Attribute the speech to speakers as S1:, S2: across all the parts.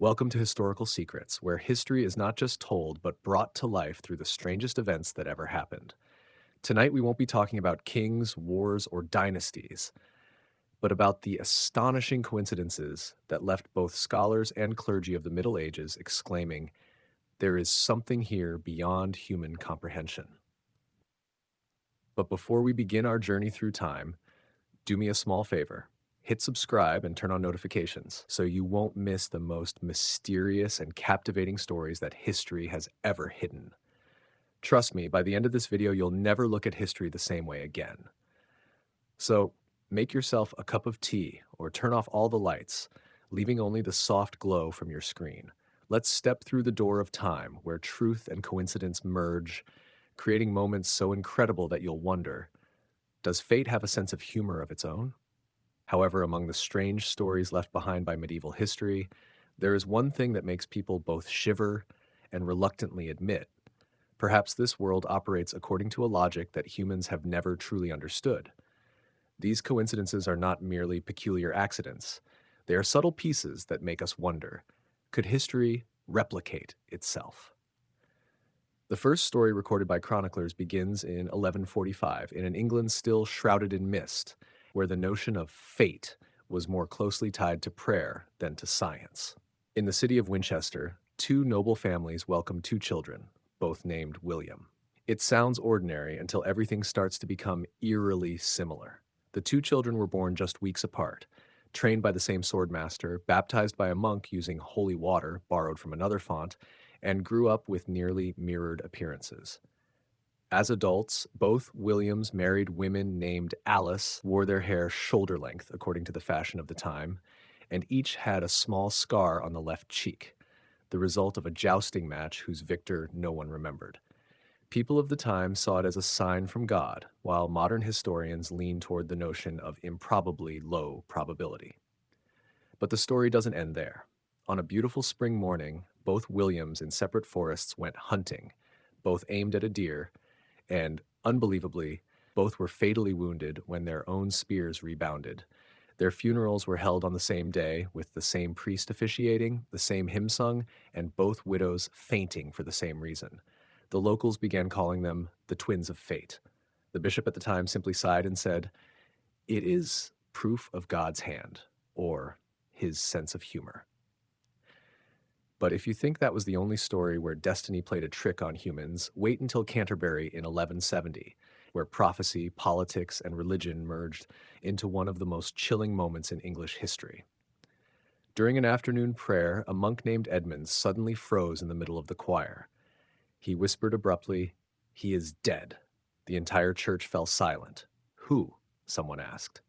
S1: Welcome to Historical Secrets, where history is not just told, but brought to life through the strangest events that ever happened. Tonight, we won't be talking about kings, wars, or dynasties, but about the astonishing coincidences that left both scholars and clergy of the Middle Ages exclaiming, "There is something here beyond human comprehension." But before we begin our journey through time, do me a small favor. Hit subscribe and turn on notifications so you won't miss the most mysterious and captivating stories that history has ever hidden. Trust me, by the end of this video, you'll never look at history the same way again. So make yourself a cup of tea or turn off all the lights, leaving only the soft glow from your screen. Let's step through the door of time where truth and coincidence merge, creating moments so incredible that you'll wonder, does fate have a sense of humor of its own? However, among the strange stories left behind by medieval history, there is one thing that makes people both shiver and reluctantly admit. Perhaps this world operates according to a logic that humans have never truly understood. These coincidences are not merely peculiar accidents. They are subtle pieces that make us wonder, could history replicate itself? The first story recorded by chroniclers begins in 1145 in an England still shrouded in mist, where the notion of fate was more closely tied to prayer than to science. In the city of Winchester, two noble families welcome two children, both named William. It sounds ordinary until everything starts to become eerily similar. The two children were born just weeks apart, trained by the same swordmaster, baptized by a monk using holy water borrowed from another font, and grew up with nearly mirrored appearances. As adults, both Williams married women named Alice, wore their hair shoulder length according to the fashion of the time, and each had a small scar on the left cheek, the result of a jousting match whose victor no one remembered. People of the time saw it as a sign from God, while modern historians lean toward the notion of improbably low probability. But the story doesn't end there. On a beautiful spring morning, both Williams in separate forests went hunting, both aimed at a deer, and, unbelievably, both were fatally wounded when their own spears rebounded. Their funerals were held on the same day, with the same priest officiating, the same hymn sung, and both widows fainting for the same reason. The locals began calling them the twins of fate. The bishop at the time simply sighed and said, "It is proof of God's hand," or his sense of humor. But if you think that was the only story where destiny played a trick on humans, wait until Canterbury in 1170, where prophecy, politics, and religion merged into one of the most chilling moments in English history. During an afternoon prayer, a monk named Edmund suddenly froze in the middle of the choir. He whispered abruptly, "He is dead." The entire church fell silent. "Who?" someone asked.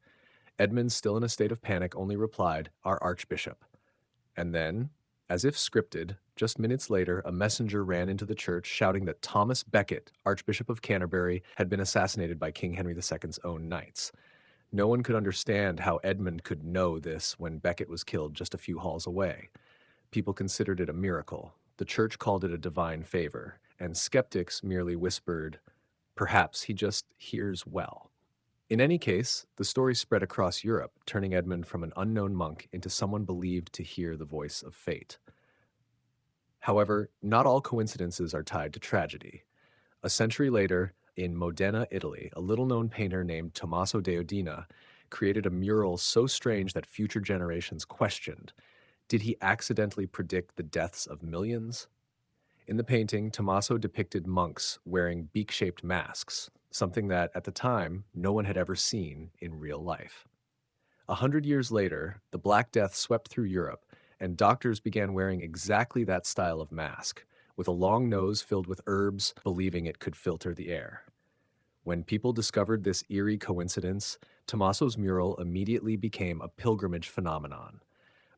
S1: Edmund, still in a state of panic, only replied, "Our archbishop." And then, as if scripted, just minutes later, a messenger ran into the church shouting that Thomas Becket, Archbishop of Canterbury, had been assassinated by King Henry II's own knights. No one could understand how Edmund could know this when Becket was killed just a few halls away. People considered it a miracle. The church called it a divine favor, and skeptics merely whispered, "Perhaps he just hears well." In any case, the story spread across Europe, turning Edmund from an unknown monk into someone believed to hear the voice of fate. However, not all coincidences are tied to tragedy. A century later, in Modena, Italy, a little-known painter named Tommaso Deodina created a mural so strange that future generations questioned, did he accidentally predict the deaths of millions? In the painting, Tommaso depicted monks wearing beak-shaped masks, something that, at the time, no one had ever seen in real life. 100 years later, the Black Death swept through Europe, and doctors began wearing exactly that style of mask, with a long nose filled with herbs, believing it could filter the air. When people discovered this eerie coincidence, Tommaso's mural immediately became a pilgrimage phenomenon.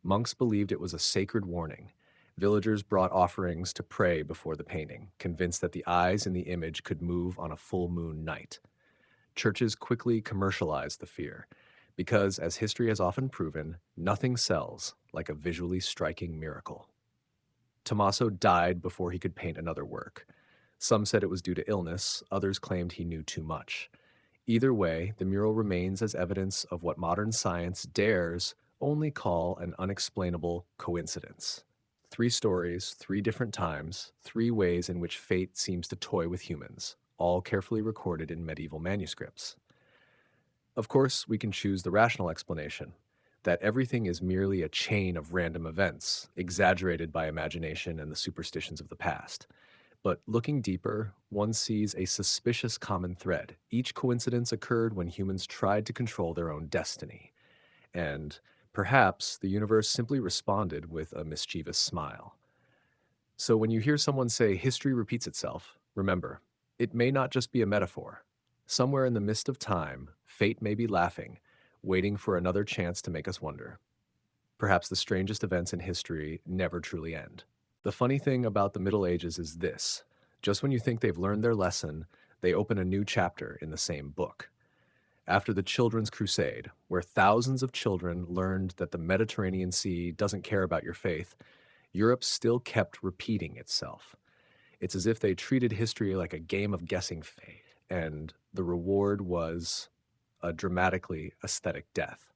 S1: Monks believed it was a sacred warning. Villagers brought offerings to pray before the painting, convinced that the eyes in the image could move on a full moon night. Churches quickly commercialized the fear, because, as history has often proven, nothing sells like a visually striking miracle. Tommaso died before he could paint another work. Some said it was due to illness, others claimed he knew too much. Either way, the mural remains as evidence of what modern science dares only call an unexplainable coincidence. Three stories, three different times, three ways in which fate seems to toy with humans, all carefully recorded in medieval manuscripts. Of course, we can choose the rational explanation that everything is merely a chain of random events, exaggerated by imagination and the superstitions of the past. But looking deeper, one sees a suspicious common thread. Each coincidence occurred when humans tried to control their own destiny. And perhaps the universe simply responded with a mischievous smile. So when you hear someone say history repeats itself, remember, it may not just be a metaphor. Somewhere in the midst of time, fate may be laughing, waiting for another chance to make us wonder. Perhaps the strangest events in history never truly end. The funny thing about the Middle Ages is this: just when you think they've learned their lesson, they open a new chapter in the same book. After the Children's Crusade, where thousands of children learned that the Mediterranean Sea doesn't care about your faith, Europe still kept repeating itself. It's as if they treated history like a game of guessing fate, and the reward was a dramatically aesthetic death.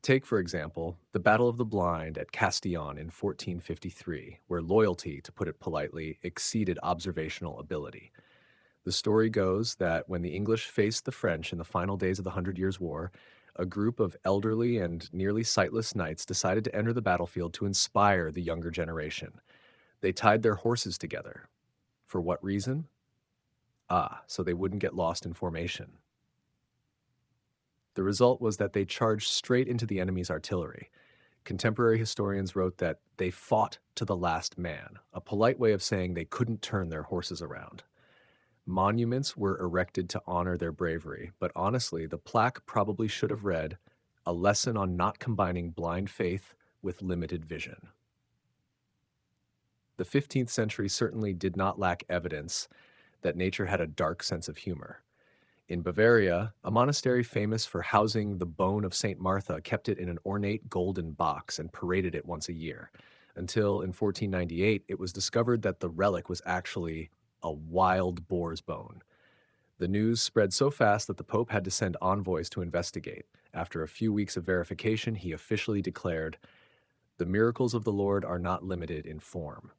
S1: Take, for example, the Battle of the Blind at Castillon in 1453, where loyalty, to put it politely, exceeded observational ability. The story goes that when the English faced the French in the final days of the Hundred Years' War, a group of elderly and nearly sightless knights decided to enter the battlefield to inspire the younger generation. They tied their horses together. For what reason? So they wouldn't get lost in formation. The result was that they charged straight into the enemy's artillery. Contemporary historians wrote that they fought to the last man, a polite way of saying they couldn't turn their horses around. Monuments were erected to honor their bravery, but honestly, the plaque probably should have read, "A lesson on not combining blind faith with limited vision." The 15th century certainly did not lack evidence that nature had a dark sense of humor. In Bavaria, a monastery famous for housing the bone of St. Martha kept it in an ornate golden box and paraded it once a year, until in 1498 it was discovered that the relic was actually a wild boar's bone. The news spread so fast that the Pope had to send envoys to investigate. After a few weeks of verification, he officially declared, "The miracles of the Lord are not limited in form."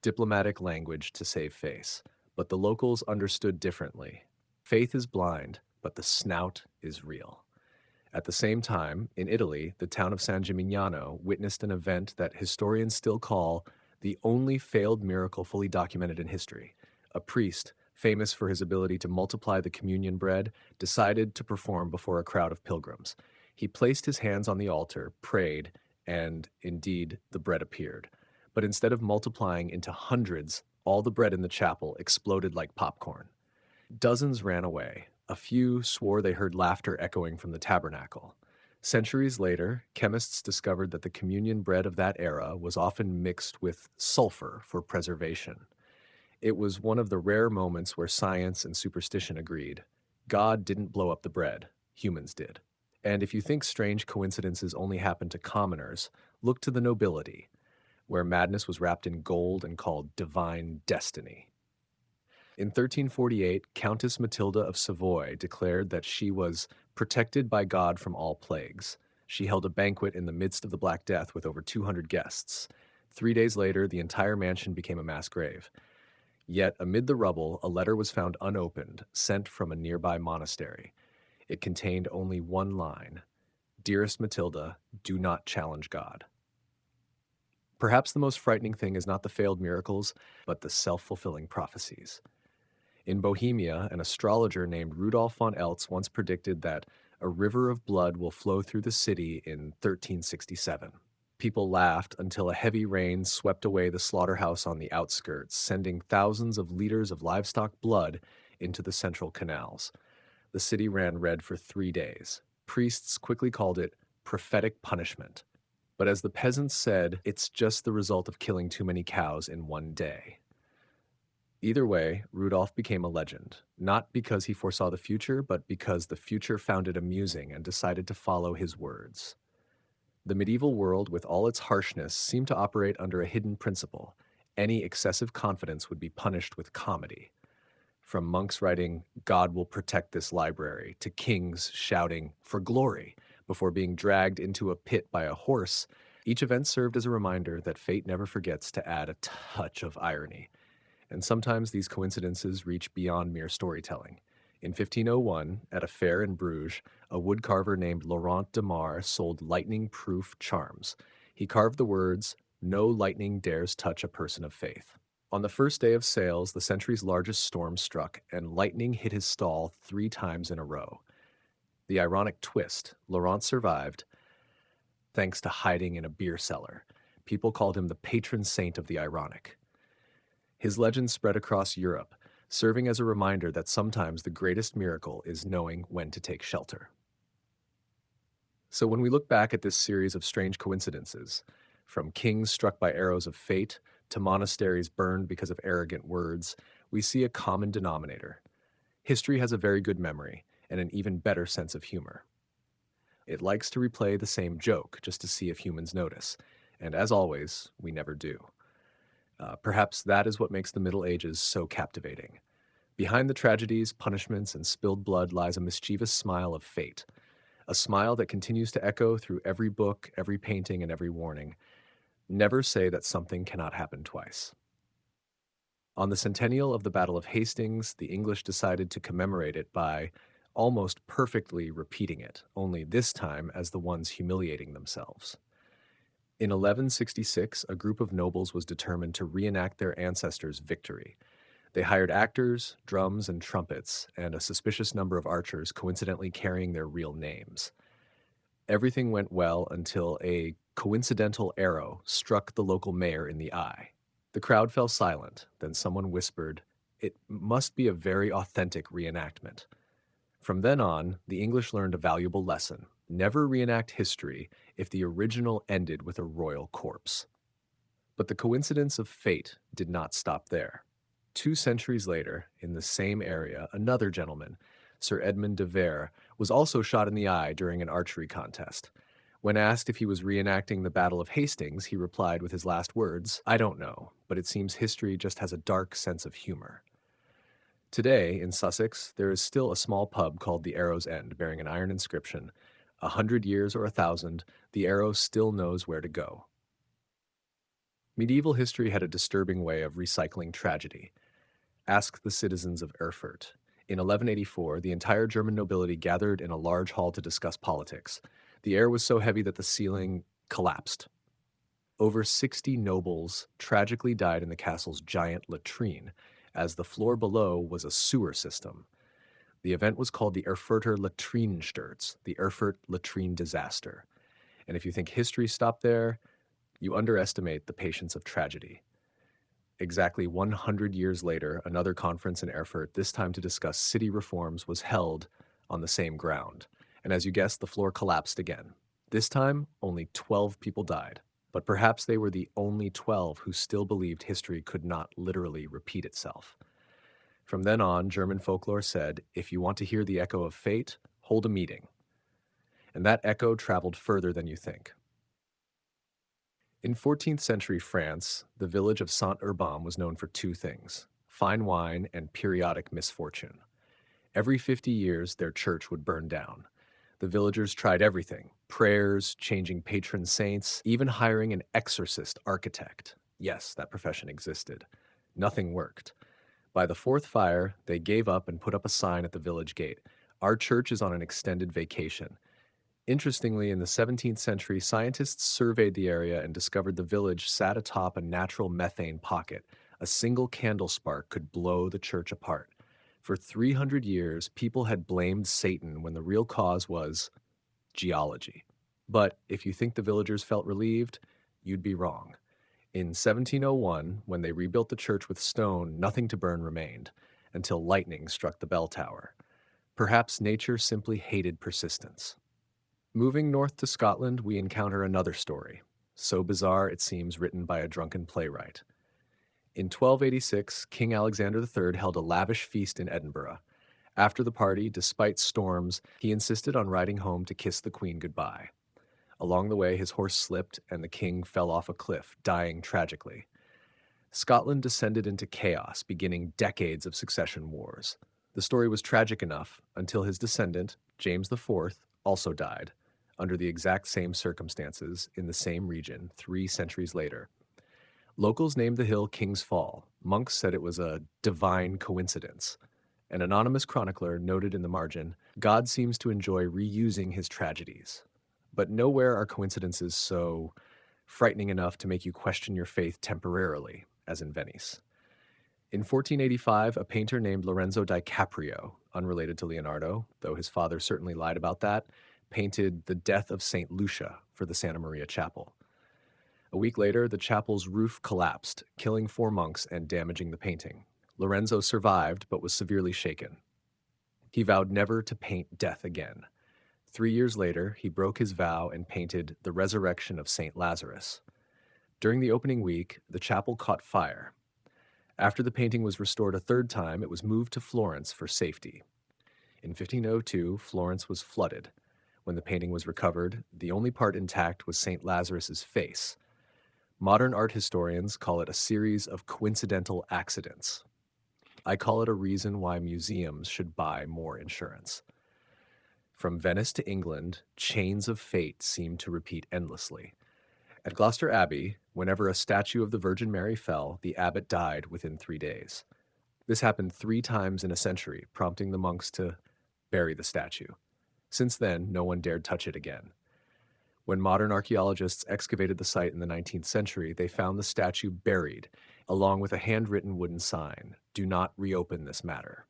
S1: Diplomatic language to save face. But the locals understood differently. Faith is blind, but the snout is real. At the same time, in Italy, the town of San Gimignano witnessed an event that historians still call the only failed miracle fully documented in history. A priest, famous for his ability to multiply the communion bread, decided to perform before a crowd of pilgrims. He placed his hands on the altar, prayed, and indeed the bread appeared. But instead of multiplying into hundreds, all the bread in the chapel exploded like popcorn. Dozens ran away. A few swore they heard laughter echoing from the tabernacle. Centuries later, chemists discovered that the communion bread of that era was often mixed with sulfur for preservation. It was one of the rare moments where science and superstition agreed. God didn't blow up the bread, humans did. And if you think strange coincidences only happen to commoners, look to the nobility, where madness was wrapped in gold and called divine destiny. In 1348, Countess Matilda of Savoy declared that she was protected by God from all plagues. She held a banquet in the midst of the Black Death with over 200 guests. 3 days later, the entire mansion became a mass grave. Yet, amid the rubble, a letter was found unopened, sent from a nearby monastery. It contained only one line: "Dearest Matilda, do not challenge God." Perhaps the most frightening thing is not the failed miracles, but the self-fulfilling prophecies. In Bohemia, an astrologer named Rudolf von Eltz once predicted that a river of blood will flow through the city in 1367. People laughed until a heavy rain swept away the slaughterhouse on the outskirts, sending thousands of liters of livestock blood into the central canals. The city ran red for 3 days. Priests quickly called it prophetic punishment. But as the peasants said, it's just the result of killing too many cows in one day. Either way, Rudolph became a legend, not because he foresaw the future, but because the future found it amusing and decided to follow his words. The medieval world, with all its harshness, seemed to operate under a hidden principle. Any excessive confidence would be punished with comedy. From monks writing, "God will protect this library," to kings shouting, "for glory," before being dragged into a pit by a horse, Each event served as a reminder that fate never forgets to add a touch of irony, and sometimes these coincidences reach beyond mere storytelling. In 1501, at a fair in Bruges, a woodcarver named Laurent de Mar sold lightning-proof charms. He carved the words, "No lightning dares touch a person of faith." On the first day of sales, the century's largest storm struck, and lightning hit his stall 3 times in a row. The ironic twist, Laurent survived thanks to hiding in a beer cellar. People called him the patron saint of the ironic. His legend spread across Europe, serving as a reminder that sometimes the greatest miracle is knowing when to take shelter. So when we look back at this series of strange coincidences, from kings struck by arrows of fate to monasteries burned because of arrogant words, we see a common denominator. History has a very good memory and an even better sense of humor. It likes to replay the same joke just to see if humans notice, and as always, we never do. Perhaps that is what makes the Middle Ages so captivating. Behind the tragedies, punishments, and spilled blood lies a mischievous smile of fate, a smile that continues to echo through every book, every painting, and every warning. Never say that something cannot happen twice. On the centennial of the Battle of Hastings, the English decided to commemorate it by almost perfectly repeating it, only this time as the ones humiliating themselves. In 1166, a group of nobles was determined to reenact their ancestors' victory. They hired actors, drums, and trumpets, and a suspicious number of archers coincidentally carrying their real names. Everything went well until a coincidental arrow struck the local mayor in the eye. The crowd fell silent, then someone whispered, "It must be a very authentic reenactment." From then on, the English learned a valuable lesson. Never reenact history if the original ended with a royal corpse. But the coincidence of fate did not stop there. 2 centuries later, in the same area, another gentleman, Sir Edmund de Vere, was also shot in the eye during an archery contest. When asked if he was reenacting the Battle of Hastings, he replied with his last words, "I don't know, but it seems history just has a dark sense of humor." Today, in Sussex, there is still a small pub called the Arrow's End, bearing an iron inscription. 100 years or 1,000, the arrow still knows where to go. Medieval history had a disturbing way of recycling tragedy. Ask the citizens of Erfurt. In 1184, the entire German nobility gathered in a large hall to discuss politics. The air was so heavy that the ceiling collapsed. Over 60 nobles tragically died in the castle's giant latrine, as the floor below was a sewer system. The event was called the Erfurter Latrinensturz, the Erfurt latrine disaster. And if you think history stopped there, you underestimate the patience of tragedy. Exactly 100 years later, another conference in Erfurt, this time to discuss city reforms, was held on the same ground. And as you guessed, the floor collapsed again. This time, only 12 people died. But perhaps they were the only 12 who still believed history could not literally repeat itself. From then on, German folklore said, if you want to hear the echo of fate, hold a meeting. And that echo traveled further than you think. In 14th century France, the village of Saint-Urbain was known for 2 things: fine wine and periodic misfortune. Every 50 years, their church would burn down. The villagers tried everything: prayers, changing patron saints, even hiring an exorcist architect. Yes, that profession existed. Nothing worked. By the fourth fire, they gave up and put up a sign at the village gate: "Our church is on an extended vacation." Interestingly, in the 17th century, scientists surveyed the area and discovered the village sat atop a natural methane pocket. A single candle spark could blow the church apart. For 300 years, people had blamed Satan when the real cause was geology. But if you think the villagers felt relieved, you'd be wrong. In 1701, when they rebuilt the church with stone, nothing to burn remained, until lightning struck the bell tower. Perhaps nature simply hated persistence. Moving north to Scotland, we encounter another story, so bizarre it seems written by a drunken playwright. In 1286, King Alexander III held a lavish feast in Edinburgh. After the party, despite storms, he insisted on riding home to kiss the Queen goodbye. Along the way, his horse slipped and the king fell off a cliff, dying tragically. Scotland descended into chaos, beginning decades of succession wars. The story was tragic enough until his descendant, James IV, also died. under the exact same circumstances in the same region 3 centuries later. Locals named the hill King's Fall. Monks said it was a divine coincidence. An anonymous chronicler noted in the margin, God seems to enjoy reusing his tragedies. But nowhere are coincidences so frightening enough to make you question your faith temporarily, as in Venice. In 1485, a painter named Lorenzo di Caprio, unrelated to Leonardo, though his father certainly lied about that, painted the death of St. Lucia for the Santa Maria Chapel. A week later, the chapel's roof collapsed, killing 4 monks and damaging the painting. Lorenzo survived, but was severely shaken. He vowed never to paint death again. 3 years later, he broke his vow and painted The Resurrection of St. Lazarus. During the opening week, the chapel caught fire. After the painting was restored a third time, it was moved to Florence for safety. In 1502, Florence was flooded. When the painting was recovered, the only part intact was St. Lazarus's face. Modern art historians call it a series of coincidental accidents. I call it a reason why museums should buy more insurance. From Venice to England, chains of fate seem to repeat endlessly. At Gloucester Abbey, whenever a statue of the Virgin Mary fell, the abbot died within 3 days. This happened 3 times in a century, prompting the monks to bury the statue. Since then, no one dared touch it again. When modern archaeologists excavated the site in the 19th century, they found the statue buried, along with a handwritten wooden sign, "Do not reopen this matter."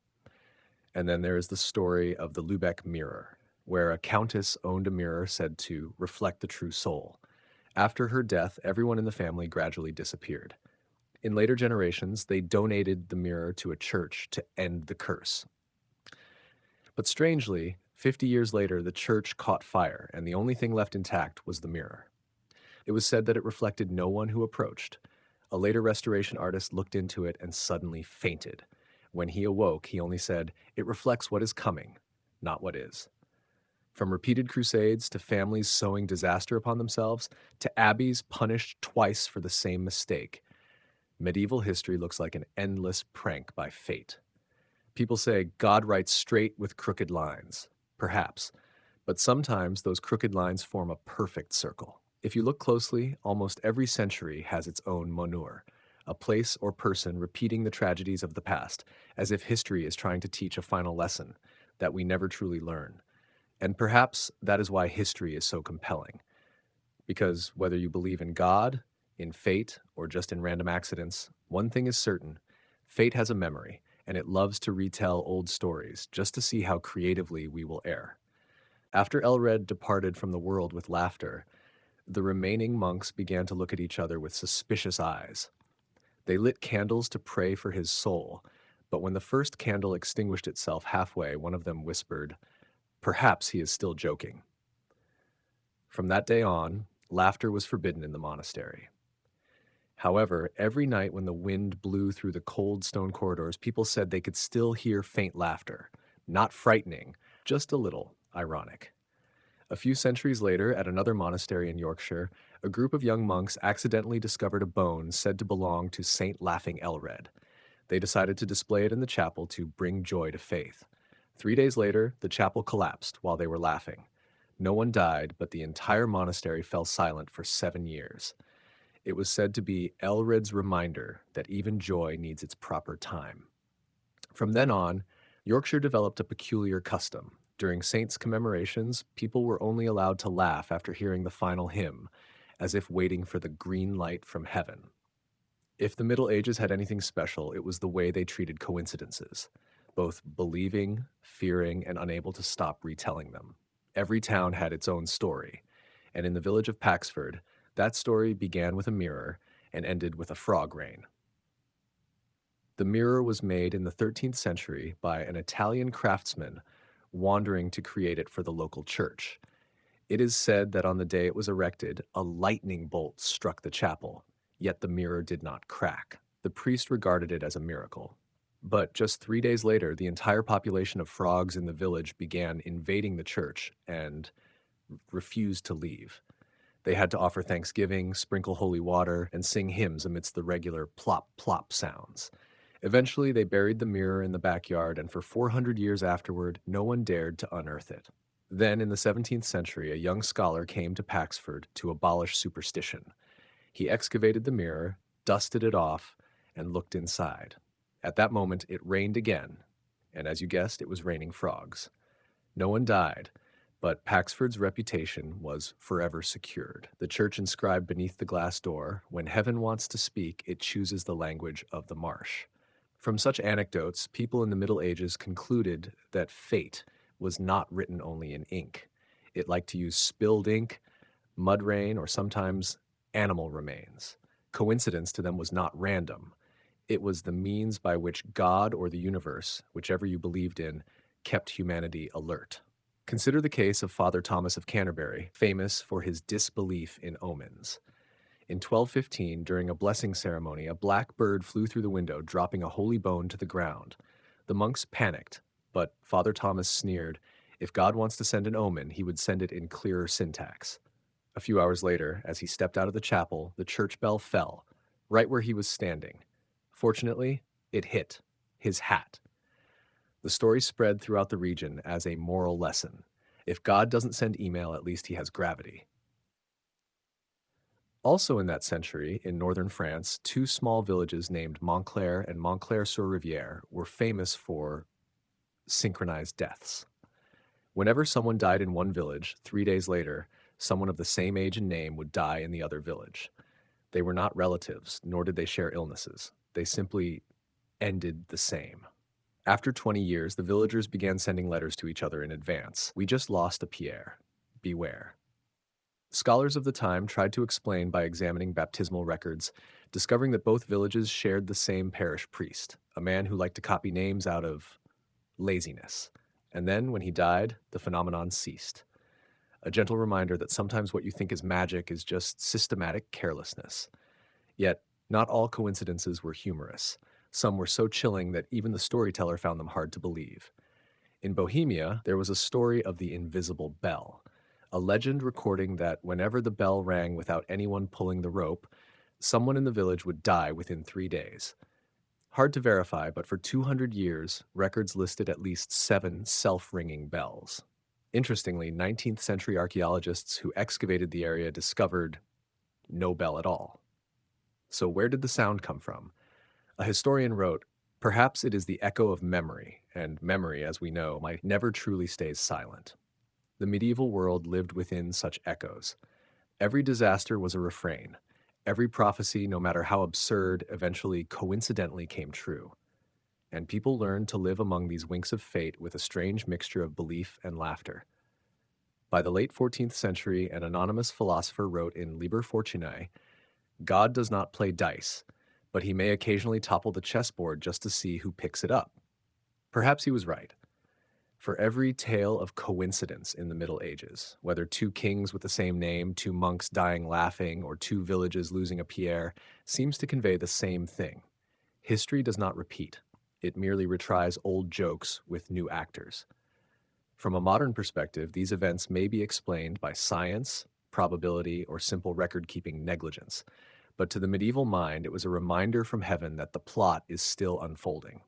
S1: And then there is the story of the Lübeck mirror, where a countess owned a mirror said to reflect the true soul. After her death, everyone in the family gradually disappeared. In later generations, they donated the mirror to a church to end the curse. But strangely, 50 years later, the church caught fire, and the only thing left intact was the mirror. It was said that it reflected no one who approached. A later restoration artist looked into it and suddenly fainted. When he awoke, he only said, "It reflects what is coming, not what is." From repeated crusades to families sowing disaster upon themselves to abbeys punished twice for the same mistake, medieval history looks like an endless prank by fate. People say God writes straight with crooked lines. Perhaps. But sometimes those crooked lines form a perfect circle. If you look closely, almost every century has its own monure, a place or person repeating the tragedies of the past, as if history is trying to teach a final lesson that we never truly learn. And perhaps that is why history is so compelling. Because whether you believe in God, in fate, or just in random accidents, one thing is certain: fate has a memory, and it loves to retell old stories just to see how creatively we will err. After Elred departed from the world with laughter, the remaining monks began to look at each other with suspicious eyes. They lit candles to pray for his soul, but when the first candle extinguished itself halfway, one of them whispered, "Perhaps he is still joking." From that day on, laughter was forbidden in the monastery. However, every night when the wind blew through the cold stone corridors, people said they could still hear faint laughter. Not frightening, just a little ironic. A few centuries later, at another monastery in Yorkshire, a group of young monks accidentally discovered a bone said to belong to Saint Laughing Elred. They decided to display it in the chapel to bring joy to faith. 3 days later, the chapel collapsed while they were laughing. No one died, but the entire monastery fell silent for 7 years. It was said to be Elred's reminder that even joy needs its proper time. From then on, Yorkshire developed a peculiar custom. During saints' commemorations, people were only allowed to laugh after hearing the final hymn, as if waiting for the green light from heaven. If the Middle Ages had anything special, it was the way they treated coincidences, both believing, fearing, and unable to stop retelling them. Every town had its own story, and in the village of Paxford, that story began with a mirror and ended with a frog rain. The mirror was made in the 13th century by an Italian craftsman wandering to create it for the local church. It is said that on the day it was erected, a lightning bolt struck the chapel, yet the mirror did not crack. The priest regarded it as a miracle. But just 3 days later, the entire population of frogs in the village began invading the church and refused to leave. They had to offer thanksgiving, sprinkle holy water, and sing hymns amidst the regular plop, plop sounds. Eventually, they buried the mirror in the backyard, and for 400 years afterward, no one dared to unearth it. Then, in the 17th century, a young scholar came to Paxford to abolish superstition. He excavated the mirror, dusted it off, and looked inside. At that moment, it rained again, and as you guessed, it was raining frogs. No one died, but Paxford's reputation was forever secured. The church inscribed beneath the glass door, "When heaven wants to speak, it chooses the language of the marsh." From such anecdotes, people in the Middle Ages concluded that fate was not written only in ink. It liked to use spilled ink, mud rain, or sometimes animal remains. Coincidence to them was not random. It was the means by which God or the universe, whichever you believed in, kept humanity alert. Consider the case of Father Thomas of Canterbury, famous for his disbelief in omens. In 1215, during a blessing ceremony, a black bird flew through the window, dropping a holy bone to the ground. The monks panicked, but Father Thomas sneered, if God wants to send an omen, he would send it in clearer syntax. A few hours later, as he stepped out of the chapel, the church bell fell, right where he was standing. Fortunately, it hit his hat. The story spread throughout the region as a moral lesson. If God doesn't send email, at least he has gravity. Also in that century, in northern France, two small villages named Montclair and Montclair-sur-Rivière were famous for synchronized deaths. Whenever someone died in one village, 3 days later, someone of the same age and name would die in the other village. They were not relatives, nor did they share illnesses. They simply ended the same. After 20 years, the villagers began sending letters to each other in advance. We just lost a Pierre. Beware. Scholars of the time tried to explain by examining baptismal records, discovering that both villages shared the same parish priest, a man who liked to copy names out of laziness. And then, when he died, the phenomenon ceased. A gentle reminder that sometimes what you think is magic is just systematic carelessness. Yet, not all coincidences were humorous. Some were so chilling that even the storyteller found them hard to believe. In Bohemia, there was a story of the invisible bell, a legend recording that whenever the bell rang without anyone pulling the rope, someone in the village would die within 3 days. Hard to verify, but for 200 years, records listed at least 7 self-ringing bells. Interestingly, 19th century archaeologists who excavated the area discovered no bell at all. So where did the sound come from? A historian wrote, "Perhaps it is the echo of memory, and memory, as we know, might never truly stays silent." The medieval world lived within such echoes. Every disaster was a refrain. Every prophecy, no matter how absurd, eventually coincidentally came true. And people learned to live among these winks of fate with a strange mixture of belief and laughter. By the late 14th century, an anonymous philosopher wrote in Liber Fortunae, "God does not play dice, but he may occasionally topple the chessboard just to see who picks it up." Perhaps he was right. For every tale of coincidence in the Middle Ages, whether two kings with the same name, two monks dying laughing, or two villages losing a Pierre, seems to convey the same thing. History does not repeat. It merely retries old jokes with new actors. From a modern perspective, these events may be explained by science, probability, or simple record-keeping negligence. But to the medieval mind, it was a reminder from heaven that the plot is still unfolding.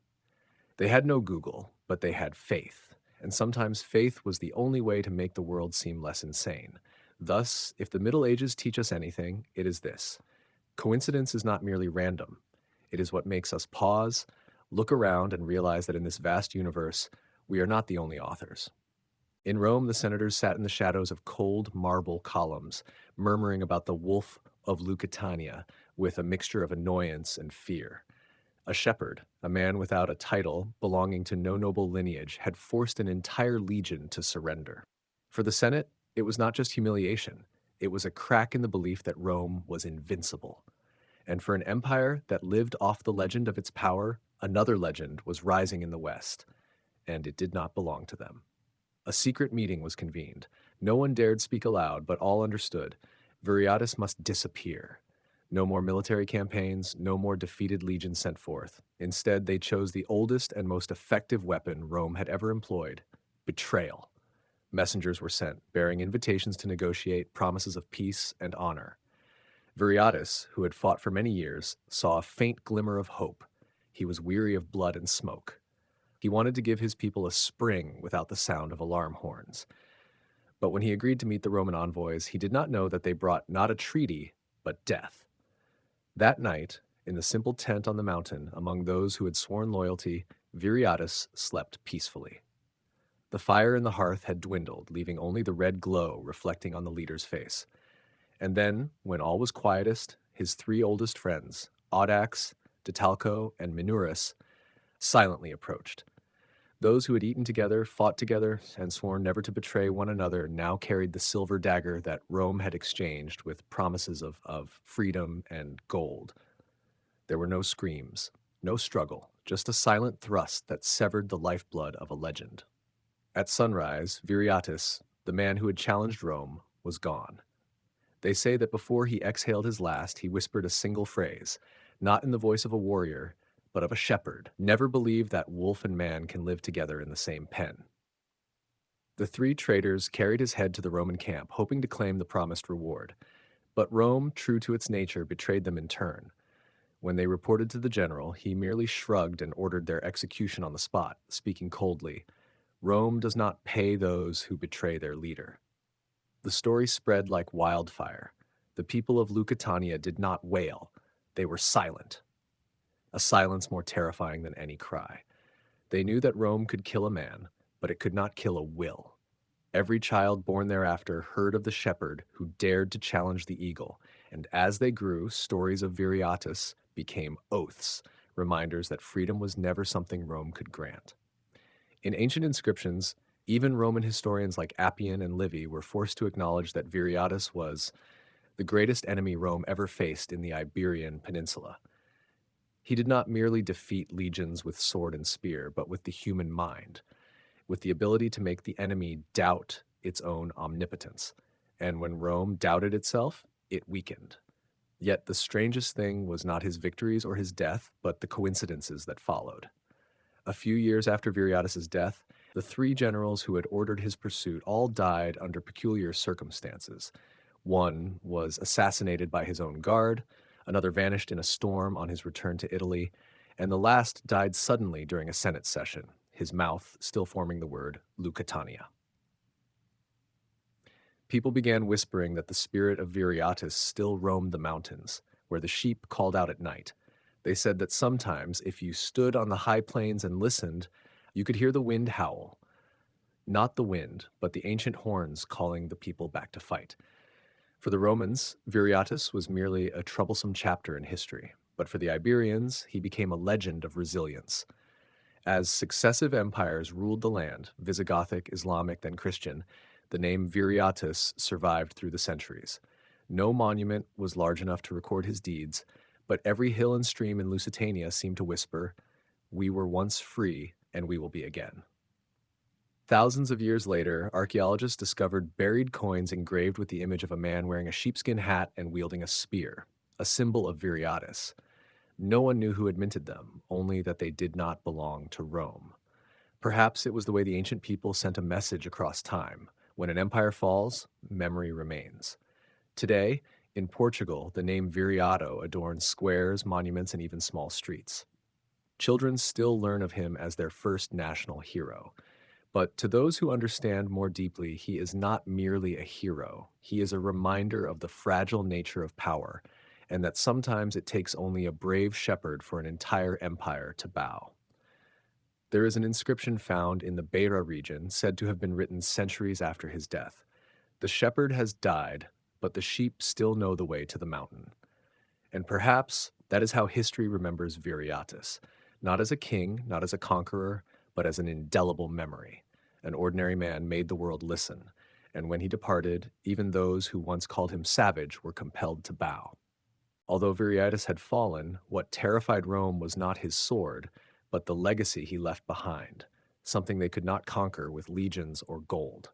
S1: They had no Google, but they had faith. And sometimes faith was the only way to make the world seem less insane. Thus, if the Middle Ages teach us anything, it is this: coincidence is not merely random. It is what makes us pause, look around, and realize that in this vast universe, we are not the only authors. In Rome, the senators sat in the shadows of cold marble columns, murmuring about the wolf of Lusitania with a mixture of annoyance and fear. A shepherd, a man without a title, belonging to no noble lineage, had forced an entire legion to surrender. For the Senate, it was not just humiliation. It was a crack in the belief that Rome was invincible. And for an empire that lived off the legend of its power, another legend was rising in the West, and it did not belong to them. A secret meeting was convened. No one dared speak aloud, but all understood. Viriatus must disappear. No more military campaigns, no more defeated legions sent forth. Instead, they chose the oldest and most effective weapon Rome had ever employed: betrayal. Messengers were sent, bearing invitations to negotiate, promises of peace and honor. Viriatus, who had fought for many years, saw a faint glimmer of hope. He was weary of blood and smoke. He wanted to give his people a spring without the sound of alarm horns. But when he agreed to meet the Roman envoys, he did not know that they brought not a treaty, but death. That night, in the simple tent on the mountain, among those who had sworn loyalty, Viriatus slept peacefully. The fire in the hearth had dwindled, leaving only the red glow reflecting on the leader's face. And then, when all was quietest, his three oldest friends, Audax, Detalco, and Minurus, silently approached. Those who had eaten together, fought together, and sworn never to betray one another now carried the silver dagger that Rome had exchanged with promises of freedom and gold. There were no screams, no struggle, just a silent thrust that severed the lifeblood of a legend. At sunrise, Viriatus, the man who had challenged Rome, was gone. They say that before he exhaled his last, he whispered a single phrase, not in the voice of a warrior, but of a shepherd. Never believe that wolf and man can live together in the same pen. The three traitors carried his head to the Roman camp, hoping to claim the promised reward. But Rome, true to its nature, betrayed them in turn. When they reported to the general, he merely shrugged and ordered their execution on the spot, speaking coldly, "Rome does not pay those who betray their leader." The story spread like wildfire. The people of Lusitania did not wail. They were silent. A silence more terrifying than any cry. They knew that Rome could kill a man, but it could not kill a will. Every child born thereafter heard of the shepherd who dared to challenge the eagle, and as they grew, stories of Viriatus became oaths, reminders that freedom was never something Rome could grant. In ancient inscriptions, even Roman historians like Appian and Livy were forced to acknowledge that Viriatus was the greatest enemy Rome ever faced in the Iberian Peninsula. He did not merely defeat legions with sword and spear, but with the human mind, with the ability to make the enemy doubt its own omnipotence. And when Rome doubted itself, it weakened. Yet the strangest thing was not his victories or his death, but the coincidences that followed. A few years after Viriatus's death, the three generals who had ordered his pursuit all died under peculiar circumstances. One was assassinated by his own guard, another vanished in a storm on his return to Italy, and the last died suddenly during a Senate session, his mouth still forming the word Lusitania. People began whispering that the spirit of Viriatus still roamed the mountains, where the sheep called out at night. They said that sometimes, if you stood on the high plains and listened, you could hear the wind howl. Not the wind, but the ancient horns calling the people back to fight. For the Romans, Viriatus was merely a troublesome chapter in history, but for the Iberians, he became a legend of resilience. As successive empires ruled the land, Visigothic, Islamic, then Christian, the name Viriatus survived through the centuries. No monument was large enough to record his deeds, but every hill and stream in Lusitania seemed to whisper, "We were once free, and we will be again." Thousands of years later, archaeologists discovered buried coins engraved with the image of a man wearing a sheepskin hat and wielding a spear, a symbol of Viriatus. No one knew who had minted them, only that they did not belong to Rome. Perhaps it was the way the ancient people sent a message across time. When an empire falls, memory remains. Today, in Portugal, the name Viriato adorns squares, monuments, and even small streets. Children still learn of him as their first national hero. But to those who understand more deeply, he is not merely a hero. He is a reminder of the fragile nature of power, and that sometimes it takes only a brave shepherd for an entire empire to bow. There is an inscription found in the Beira region said to have been written centuries after his death. "The shepherd has died, but the sheep still know the way to the mountain." And perhaps that is how history remembers Viriatus, not as a king, not as a conqueror, but as an indelible memory. An ordinary man made the world listen, and when he departed, even those who once called him savage were compelled to bow. Although Viriatus had fallen, what terrified Rome was not his sword, but the legacy he left behind, something they could not conquer with legions or gold.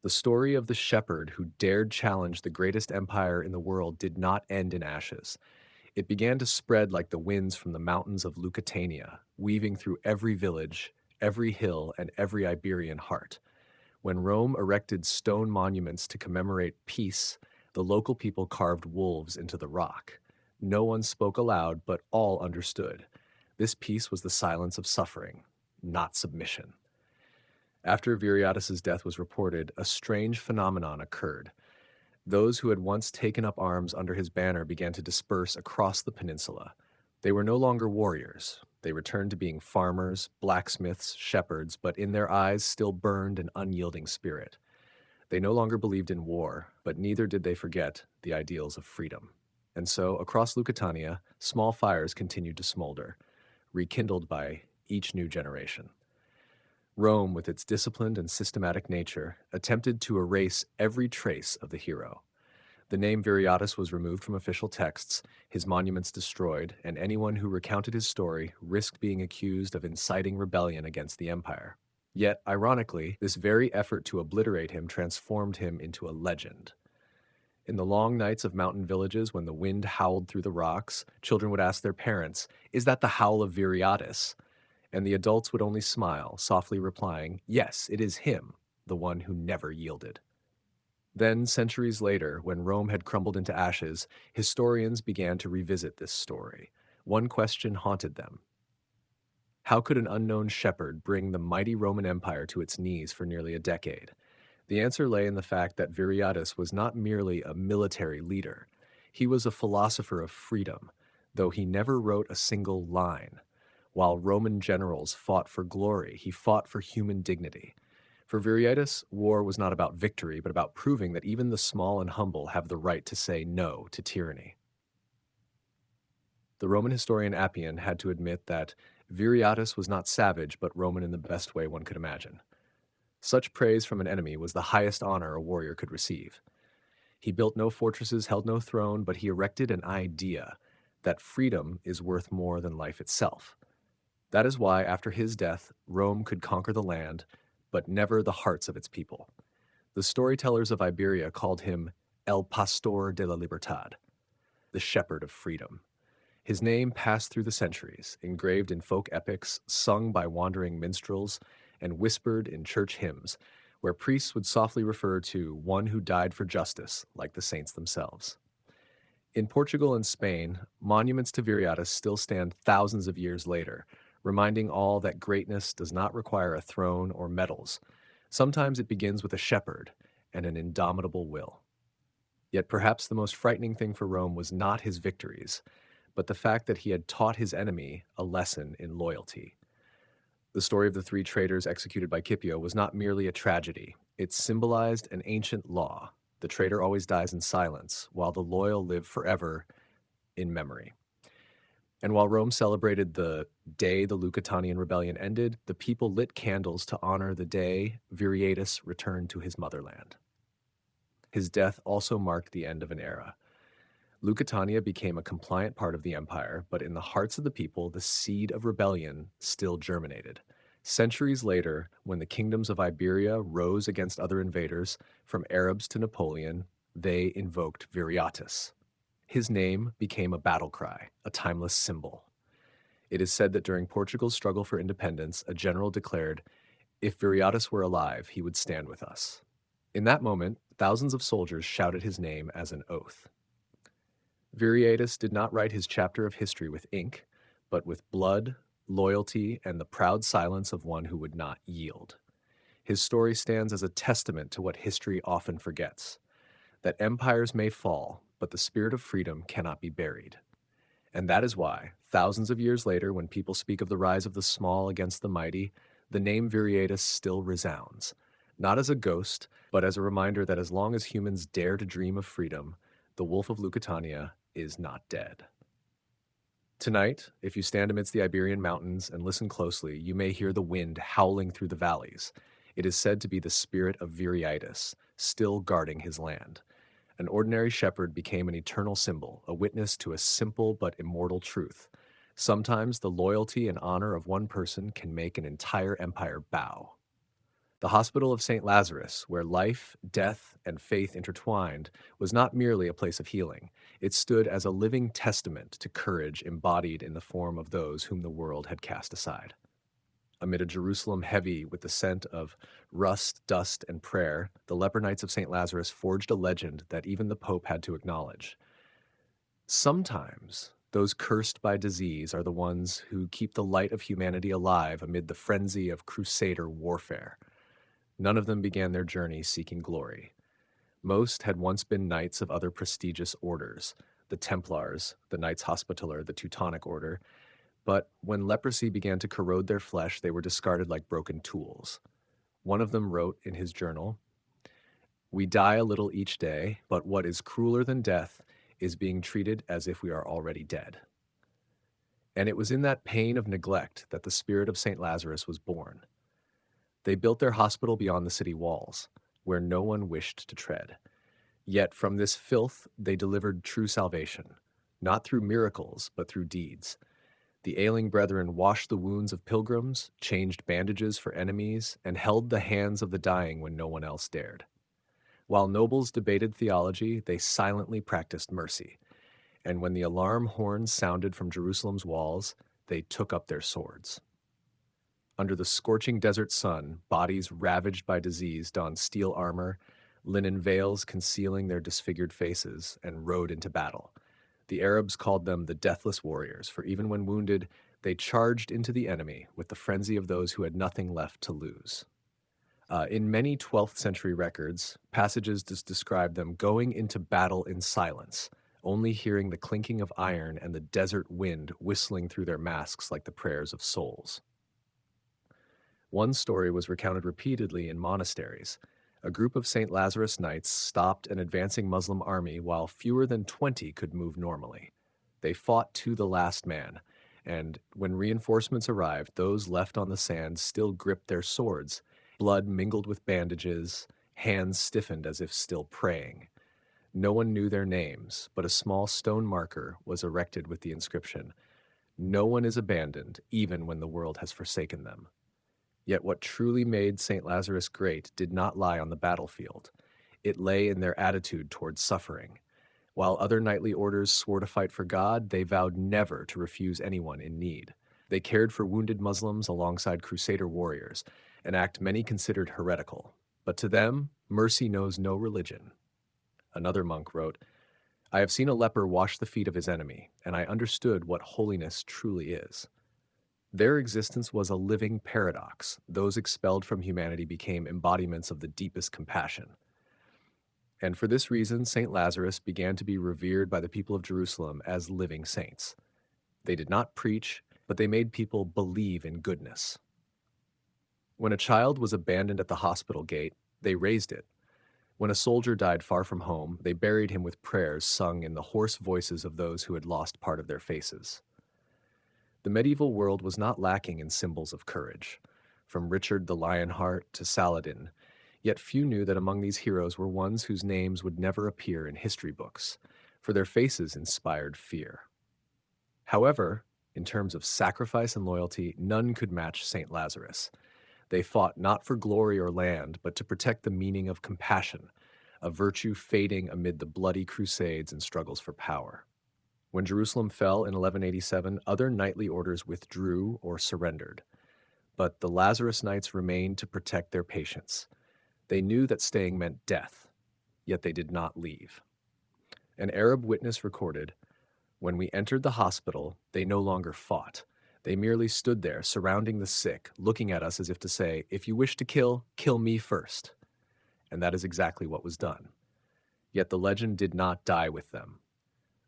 S1: The story of the shepherd who dared challenge the greatest empire in the world did not end in ashes. It began to spread like the winds from the mountains of Lusitania, weaving through every village, every hill, and every Iberian heart. When Rome erected stone monuments to commemorate peace, the local people carved wolves into the rock. No one spoke aloud, but all understood. This peace was the silence of suffering, not submission. After Viriatus's death was reported, a strange phenomenon occurred. Those who had once taken up arms under his banner began to disperse across the peninsula. They were no longer warriors. They returned to being farmers, blacksmiths, shepherds, but in their eyes still burned an unyielding spirit. They no longer believed in war, but neither did they forget the ideals of freedom. And so, across Lusitania, small fires continued to smolder, rekindled by each new generation. Rome, with its disciplined and systematic nature, attempted to erase every trace of the hero. The name Viriatus was removed from official texts, his monuments destroyed, and anyone who recounted his story risked being accused of inciting rebellion against the empire. Yet, ironically, this very effort to obliterate him transformed him into a legend. In the long nights of mountain villages, when the wind howled through the rocks, children would ask their parents, "Is that the howl of Viriatus?" And the adults would only smile, softly replying, "Yes, it is him, the one who never yielded." Then, centuries later, when Rome had crumbled into ashes, historians began to revisit this story. One question haunted them. How could an unknown shepherd bring the mighty Roman Empire to its knees for nearly a decade? The answer lay in the fact that Viriatus was not merely a military leader. He was a philosopher of freedom, though he never wrote a single line. While Roman generals fought for glory, he fought for human dignity. For Viriatus, war was not about victory, but about proving that even the small and humble have the right to say no to tyranny. The Roman historian Appian had to admit that Viriatus was not savage, but Roman in the best way one could imagine. Such praise from an enemy was the highest honor a warrior could receive. He built no fortresses, held no throne, but he erected an idea that freedom is worth more than life itself. That is why, after his death, Rome could conquer the land, but never the hearts of its people. The storytellers of Iberia called him El Pastor de la Libertad, the shepherd of freedom. His name passed through the centuries, engraved in folk epics, sung by wandering minstrels, and whispered in church hymns, where priests would softly refer to one who died for justice, like the saints themselves. In Portugal and Spain, monuments to Viriatus still stand thousands of years later, reminding all that greatness does not require a throne or medals. Sometimes it begins with a shepherd and an indomitable will. Yet perhaps the most frightening thing for Rome was not his victories, but the fact that he had taught his enemy a lesson in loyalty. The story of the three traitors executed by Scipio was not merely a tragedy. It symbolized an ancient law. The traitor always dies in silence, while the loyal live forever in memory. And while Rome celebrated the day the Lusitanian rebellion ended, the people lit candles to honor the day Viriatus returned to his motherland. His death also marked the end of an era. Lusitania became a compliant part of the empire, but in the hearts of the people, the seed of rebellion still germinated. Centuries later, when the kingdoms of Iberia rose against other invaders, from Arabs to Napoleon, they invoked Viriatus. His name became a battle cry, a timeless symbol. It is said that during Portugal's struggle for independence, a general declared, "If Viriatus were alive, he would stand with us." In that moment, thousands of soldiers shouted his name as an oath. Viriatus did not write his chapter of history with ink, but with blood, loyalty, and the proud silence of one who would not yield. His story stands as a testament to what history often forgets, that empires may fall, but the spirit of freedom cannot be buried. And that is why, thousands of years later, when people speak of the rise of the small against the mighty, the name Viriatus still resounds, not as a ghost, but as a reminder that as long as humans dare to dream of freedom, the Wolf of Lusitania is not dead. Tonight, if you stand amidst the Iberian mountains and listen closely, you may hear the wind howling through the valleys. It is said to be the spirit of Viriatus, still guarding his land. An ordinary shepherd became an eternal symbol, a witness to a simple but immortal truth. Sometimes the loyalty and honor of one person can make an entire empire bow. The Hospital of St. Lazarus, where life, death, and faith intertwined, was not merely a place of healing. It stood as a living testament to courage embodied in the form of those whom the world had cast aside. Amid a Jerusalem heavy with the scent of rust, dust, and prayer, the leper knights of St. Lazarus forged a legend that even the Pope had to acknowledge. Sometimes, those cursed by disease are the ones who keep the light of humanity alive amid the frenzy of crusader warfare. None of them began their journey seeking glory. Most had once been knights of other prestigious orders, the Templars, the Knights Hospitaller, the Teutonic Order, but when leprosy began to corrode their flesh, they were discarded like broken tools. One of them wrote in his journal, "We die a little each day, but what is crueler than death is being treated as if we are already dead." And it was in that pain of neglect that the spirit of St. Lazarus was born. They built their hospital beyond the city walls, where no one wished to tread. Yet from this filth they delivered true salvation, not through miracles, but through deeds. The ailing brethren washed the wounds of pilgrims, changed bandages for enemies, and held the hands of the dying when no one else dared. While nobles debated theology, they silently practiced mercy. And when the alarm horns sounded from Jerusalem's walls, they took up their swords. Under the scorching desert sun, bodies ravaged by disease donned steel armor, linen veils concealing their disfigured faces, and rode into battle. The Arabs called them the deathless warriors, for even when wounded, they charged into the enemy with the frenzy of those who had nothing left to lose. In many 12th century records, passages describe them going into battle in silence, only hearing the clinking of iron and the desert wind whistling through their masks like the prayers of souls. One story was recounted repeatedly in monasteries. A group of St. Lazarus Knights stopped an advancing Muslim army while fewer than 20 could move normally. They fought to the last man, and when reinforcements arrived, those left on the sand still gripped their swords. Blood mingled with bandages, hands stiffened as if still praying. No one knew their names, but a small stone marker was erected with the inscription, "No one is abandoned, even when the world has forsaken them." Yet what truly made St. Lazarus great did not lie on the battlefield. It lay in their attitude towards suffering. While other knightly orders swore to fight for God, they vowed never to refuse anyone in need. They cared for wounded Muslims alongside Crusader warriors, an act many considered heretical. But to them, mercy knows no religion. Another monk wrote, "I have seen a leper wash the feet of his enemy, and I understood what holiness truly is." Their existence was a living paradox. Those expelled from humanity became embodiments of the deepest compassion. And for this reason, St. Lazarus began to be revered by the people of Jerusalem as living saints. They did not preach, but they made people believe in goodness. When a child was abandoned at the hospital gate, they raised it. When a soldier died far from home, they buried him with prayers sung in the hoarse voices of those who had lost part of their faces. The medieval world was not lacking in symbols of courage, from Richard the Lionheart to Saladin, yet few knew that among these heroes were ones whose names would never appear in history books, for their faces inspired fear. However, in terms of sacrifice and loyalty, none could match St. Lazarus. They fought not for glory or land, but to protect the meaning of compassion, a virtue fading amid the bloody crusades and struggles for power. When Jerusalem fell in 1187, other knightly orders withdrew or surrendered, but the Lazarus Knights remained to protect their patients. They knew that staying meant death, yet they did not leave. An Arab witness recorded, "When we entered the hospital, they no longer fought. They merely stood there, surrounding the sick, looking at us as if to say, 'If you wish to kill, kill me first.'" And that is exactly what was done. Yet the legend did not die with them.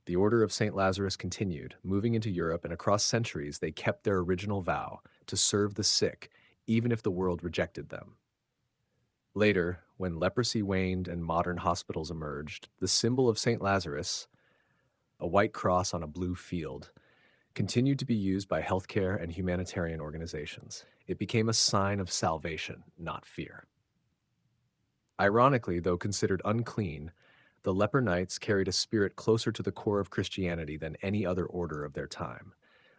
S1: The Order of St. Lazarus continued, moving into Europe, and across centuries they kept their original vow to serve the sick, even if the world rejected them. Later, when leprosy waned and modern hospitals emerged, the symbol of St. Lazarus, a white cross on a blue field, continued to be used by healthcare and humanitarian organizations. It became a sign of salvation, not fear. Ironically, though considered unclean, the leper knights carried a spirit closer to the core of Christianity than any other order of their time.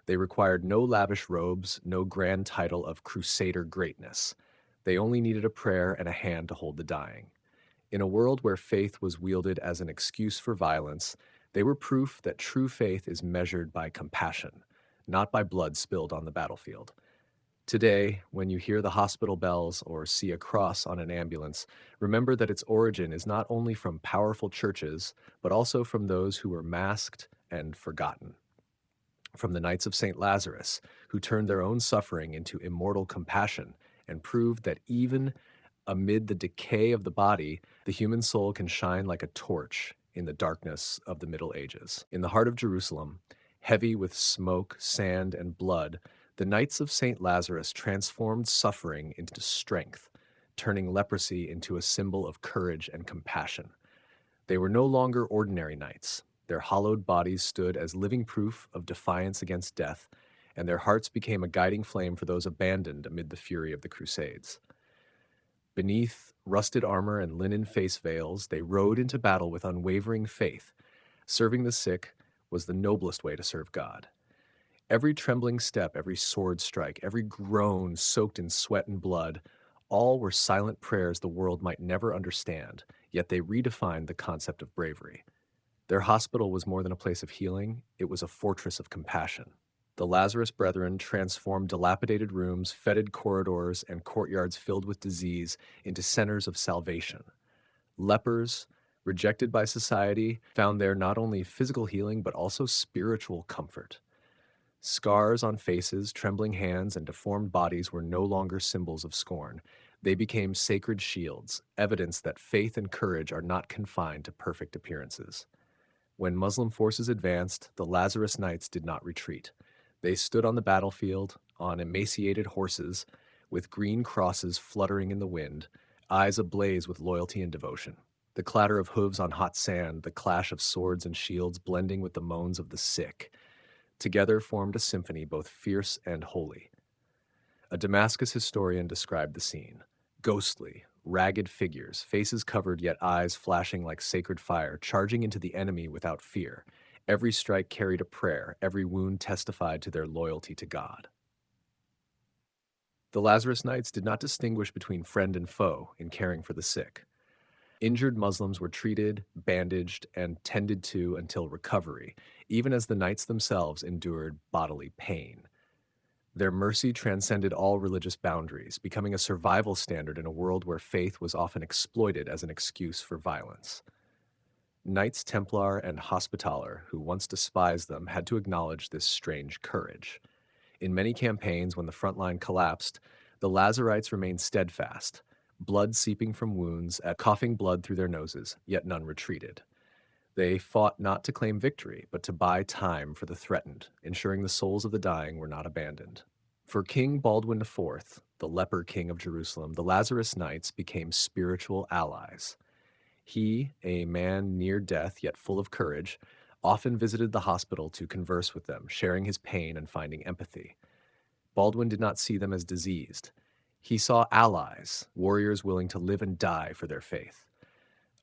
S1: They required no lavish robes, no grand title of crusader greatness. They only needed a prayer and a hand to hold the dying. In a world where faith was wielded as an excuse for violence, they were proof that true faith is measured by compassion, not by blood spilled on the battlefield. Today, when you hear the hospital bells or see a cross on an ambulance, remember that its origin is not only from powerful churches, but also from those who were masked and forgotten. From the Knights of St. Lazarus, who turned their own suffering into immortal compassion and proved that even Amid the decay of the body, the human soul can shine like a torch in the darkness of the Middle Ages. In the heart of Jerusalem, heavy with smoke, sand, and blood, the Knights of St. Lazarus transformed suffering into strength, turning leprosy into a symbol of courage and compassion. They were no longer ordinary knights. Their hollowed bodies stood as living proof of defiance against death, and their hearts became a guiding flame for those abandoned amid the fury of the Crusades. Beneath rusted armor and linen face veils, they rode into battle with unwavering faith. Serving the sick was the noblest way to serve God. Every trembling step, every sword strike, every groan soaked in sweat and blood, all were silent prayers the world might never understand, yet they redefined the concept of bravery. Their hospital was more than a place of healing, it was a fortress of compassion. The Lazarus Brethren transformed dilapidated rooms, fetid corridors, and courtyards filled with disease into centers of salvation. Lepers, rejected by society, found there not only physical healing but also spiritual comfort. Scars on faces, trembling hands, and deformed bodies were no longer symbols of scorn. They became sacred shields, evidence that faith and courage are not confined to perfect appearances. When Muslim forces advanced, the Lazarus Knights did not retreat. They stood on the battlefield, on emaciated horses, with green crosses fluttering in the wind, eyes ablaze with loyalty and devotion. The clatter of hooves on hot sand, the clash of swords and shields blending with the moans of the sick, together formed a symphony both fierce and holy. A Damascus historian described the scene. Ghostly, ragged figures, faces covered yet eyes flashing like sacred fire, charging into the enemy without fear. Every strike carried a prayer, every wound testified to their loyalty to God. The Lazarus Knights did not distinguish between friend and foe in caring for the sick. Injured Muslims were treated, bandaged, and tended to until recovery, even as the knights themselves endured bodily pain. Their mercy transcended all religious boundaries, becoming a survival standard in a world where faith was often exploited as an excuse for violence. Knights Templar and Hospitaller, who once despised them, had to acknowledge this strange courage. In many campaigns, when the front line collapsed, the Lazarites remained steadfast, blood seeping from wounds, coughing blood through their noses, yet none retreated. They fought not to claim victory, but to buy time for the threatened, ensuring the souls of the dying were not abandoned. For King Baldwin IV, the leper king of Jerusalem, the Lazarus Knights became spiritual allies. He, a man near death yet full of courage, often visited the hospital to converse with them, sharing his pain and finding empathy. Baldwin did not see them as diseased. He saw allies, warriors willing to live and die for their faith.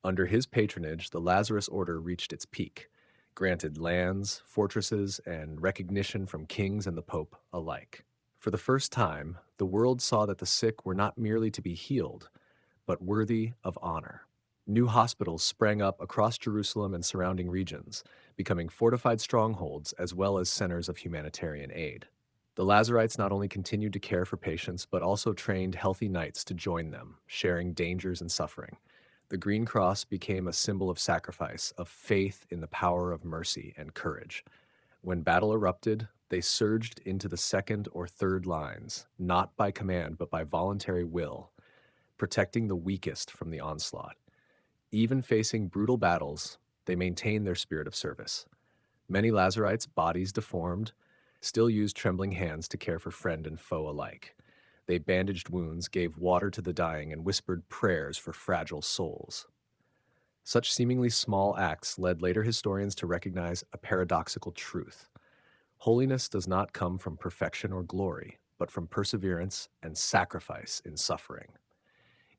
S1: Under his patronage, the Lazarus Order reached its peak, granted lands, fortresses, and recognition from kings and the Pope alike. For the first time, the world saw that the sick were not merely to be healed, but worthy of honor. New hospitals sprang up across Jerusalem and surrounding regions, becoming fortified strongholds as well as centers of humanitarian aid. The Lazarites not only continued to care for patients, but also trained healthy knights to join them, sharing dangers and suffering. The Green Cross became a symbol of sacrifice, of faith in the power of mercy and courage. When battle erupted, they surged into the second or third lines, not by command but by voluntary will, protecting the weakest from the onslaught. Even facing brutal battles, they maintained their spirit of service. Many Lazarites, bodies deformed, still used trembling hands to care for friend and foe alike. They bandaged wounds, gave water to the dying, and whispered prayers for fragile souls. Such seemingly small acts led later historians to recognize a paradoxical truth. Holiness does not come from perfection or glory, but from perseverance and sacrifice in suffering.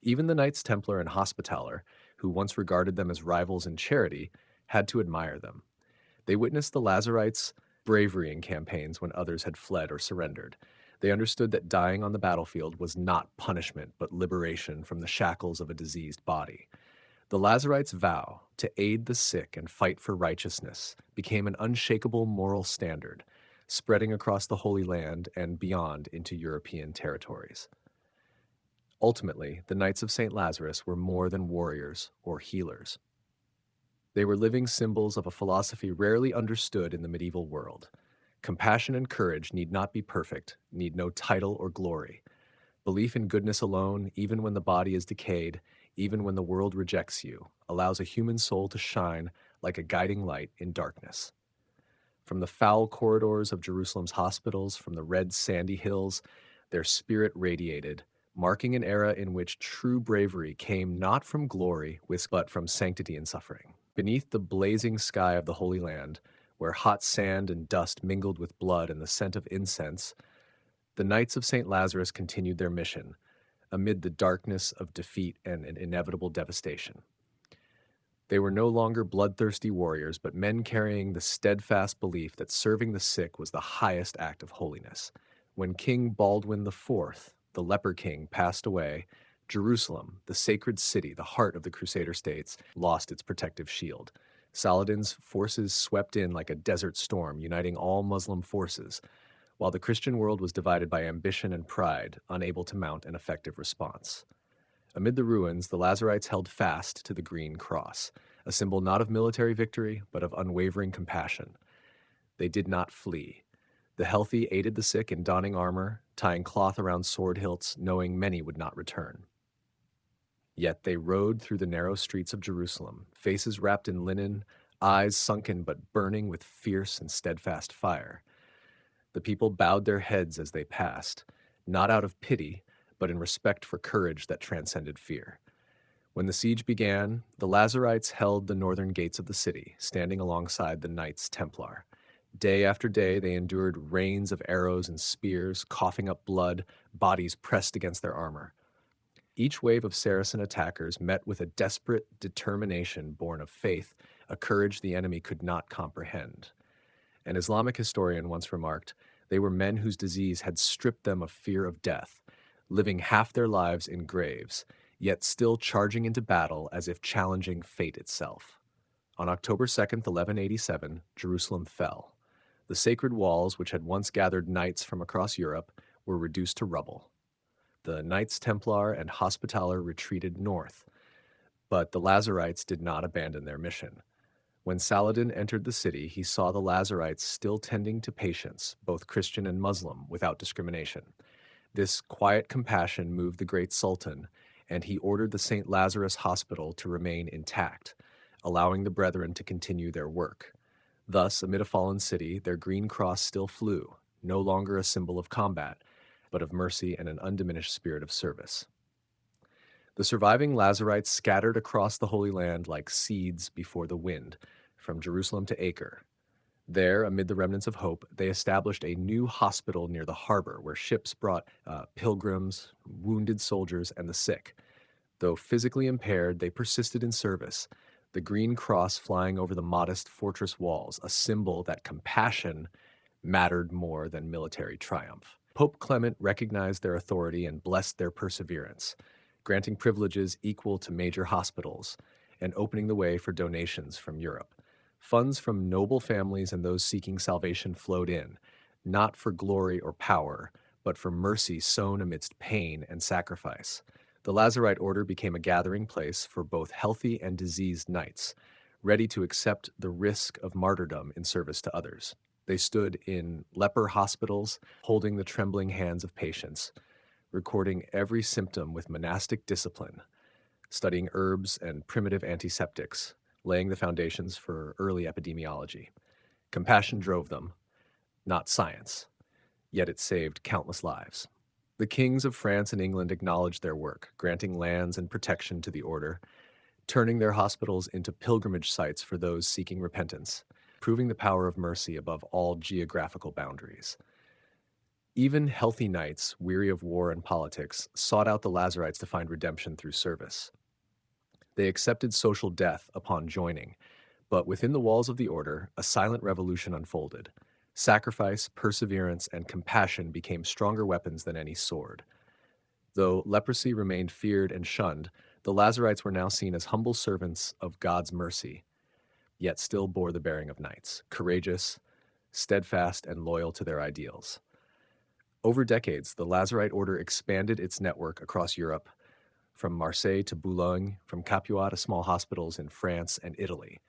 S1: Even the Knights Templar and Hospitaller, who once regarded them as rivals in charity, had to admire them. They witnessed the Lazarites' bravery in campaigns when others had fled or surrendered. They understood that dying on the battlefield was not punishment, but liberation from the shackles of a diseased body. The Lazarites' vow to aid the sick and fight for righteousness became an unshakable moral standard, spreading across the Holy Land and beyond into European territories. Ultimately, the Knights of St. Lazarus were more than warriors or healers. They were living symbols of a philosophy rarely understood in the medieval world. Compassion and courage need not be perfect, need no title or glory. Belief in goodness alone, even when the body is decayed, even when the world rejects you, allows a human soul to shine like a guiding light in darkness. From the foul corridors of Jerusalem's hospitals, from the red sandy hills, their spirit radiated, marking an era in which true bravery came not from glory, but from sanctity and suffering. Beneath the blazing sky of the Holy Land, where hot sand and dust mingled with blood and the scent of incense, the Knights of St. Lazarus continued their mission, amid the darkness of defeat and an inevitable devastation. They were no longer bloodthirsty warriors, but men carrying the steadfast belief that serving the sick was the highest act of holiness. When King Baldwin IV, the leper king, passed away, Jerusalem, the sacred city, the heart of the Crusader states, lost its protective shield. Saladin's forces swept in like a desert storm, uniting all Muslim forces, while the Christian world was divided by ambition and pride, unable to mount an effective response. Amid the ruins, the Lazarites held fast to the green cross, a symbol not of military victory, but of unwavering compassion. They did not flee. The healthy aided the sick in donning armor, tying cloth around sword hilts, knowing many would not return. Yet they rode through the narrow streets of Jerusalem, faces wrapped in linen, eyes sunken but burning with fierce and steadfast fire. The people bowed their heads as they passed, not out of pity, but in respect for courage that transcended fear. When the siege began, the Lazarites held the northern gates of the city, standing alongside the Knights Templar. Day after day, they endured rains of arrows and spears, coughing up blood, bodies pressed against their armor. Each wave of Saracen attackers met with a desperate determination born of faith, a courage the enemy could not comprehend. An Islamic historian once remarked, they were men whose disease had stripped them of fear of death, living half their lives in graves, yet still charging into battle as if challenging fate itself. On October 2nd, 1187, Jerusalem fell. The sacred walls, which had once gathered knights from across Europe, were reduced to rubble. The Knights Templar and Hospitaller retreated north, but the Lazarites did not abandon their mission. When Saladin entered the city, he saw the Lazarites still tending to patients, both Christian and Muslim, without discrimination. This quiet compassion moved the great Sultan, and he ordered the St. Lazarus Hospital to remain intact, allowing the brethren to continue their work. Thus, amid a fallen city, their green cross still flew, no longer a symbol of combat, but of mercy and an undiminished spirit of service. The surviving Lazarites scattered across the Holy Land like seeds before the wind, from Jerusalem to Acre. There, amid the remnants of hope, they established a new hospital near the harbor where ships brought pilgrims, wounded soldiers, and the sick. Though physically impaired, they persisted in service, the green cross flying over the modest fortress walls, a symbol that compassion mattered more than military triumph. Pope Clement recognized their authority and blessed their perseverance, granting privileges equal to major hospitals and opening the way for donations from Europe. Funds from noble families and those seeking salvation flowed in, not for glory or power, but for mercy sown amidst pain and sacrifice. The Lazarite order became a gathering place for both healthy and diseased knights, ready to accept the risk of martyrdom in service to others. They stood in leper hospitals, holding the trembling hands of patients, recording every symptom with monastic discipline, studying herbs and primitive antiseptics, laying the foundations for early epidemiology. Compassion drove them, not science, yet it saved countless lives. The kings of France and England acknowledged their work, granting lands and protection to the order, turning their hospitals into pilgrimage sites for those seeking repentance, proving the power of mercy above all geographical boundaries. Even healthy knights, weary of war and politics, sought out the Lazarites to find redemption through service. They accepted social death upon joining, but within the walls of the order, a silent revolution unfolded. Sacrifice, perseverance, and compassion became stronger weapons than any sword. Though leprosy remained feared and shunned, the Lazarites were now seen as humble servants of God's mercy, yet still bore the bearing of knights, courageous, steadfast, and loyal to their ideals. Over decades, the Lazarite order expanded its network across Europe, from Marseille to Boulogne, from Capua to small hospitals in France and Italy.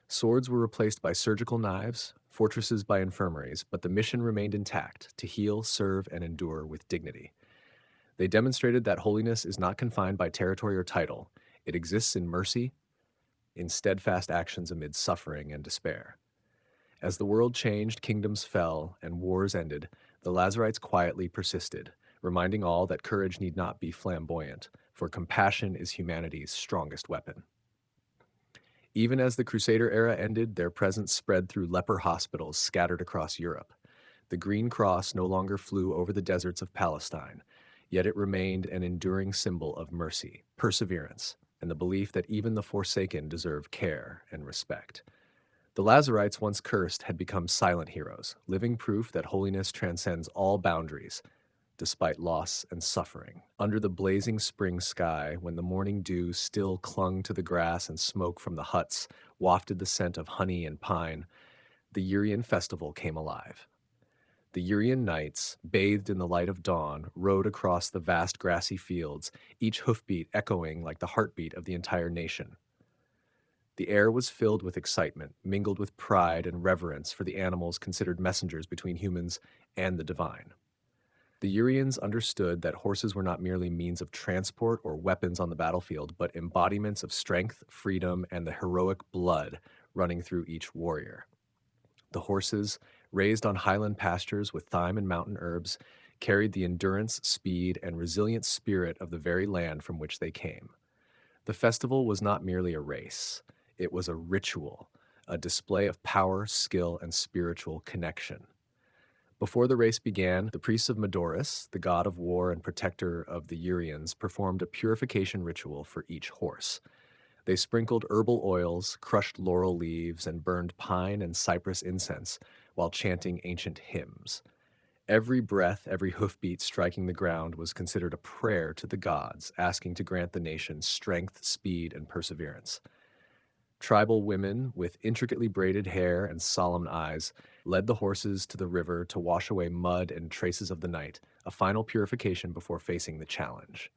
S1: Swords were replaced by surgical knives, fortresses by infirmaries, but the mission remained intact, to heal, serve, and endure with dignity. They demonstrated that holiness is not confined by territory or title. It exists in mercy, in steadfast actions amid suffering and despair. As the world changed, kingdoms fell, and wars ended, the Lazarites quietly persisted, reminding all that courage need not be flamboyant, for compassion is humanity's strongest weapon. Even as the Crusader era ended, their presence spread through leper hospitals scattered across Europe. The Green Cross no longer flew over the deserts of Palestine, yet it remained an enduring symbol of mercy, perseverance, and the belief that even the forsaken deserve care and respect. The Lazarites, once cursed, had become silent heroes, living proof that holiness transcends all boundaries, despite loss and suffering. Under the blazing spring sky, when the morning dew still clung to the grass and smoke from the huts wafted the scent of honey and pine, the Urian festival came alive. The Urian knights, bathed in the light of dawn, rode across the vast grassy fields, each hoofbeat echoing like the heartbeat of the entire nation. The air was filled with excitement, mingled with pride and reverence for the animals considered messengers between humans and the divine. The Urians understood that horses were not merely means of transport or weapons on the battlefield, but embodiments of strength, freedom, and the heroic blood running through each warrior. The horses, raised on highland pastures with thyme and mountain herbs, carried the endurance, speed, and resilient spirit of the very land from which they came. The festival was not merely a race, it was a ritual, a display of power, skill, and spiritual connection. Before the race began, the priests of Medorus, the god of war and protector of the Urians, performed a purification ritual for each horse. They sprinkled herbal oils, crushed laurel leaves, and burned pine and cypress incense while chanting ancient hymns. Every breath, every hoofbeat striking the ground was considered a prayer to the gods, asking to grant the nation strength, speed, and perseverance. Tribal women, with intricately braided hair and solemn eyes, led the horses to the river to wash away mud and traces of the night, a final purification before facing the challenge.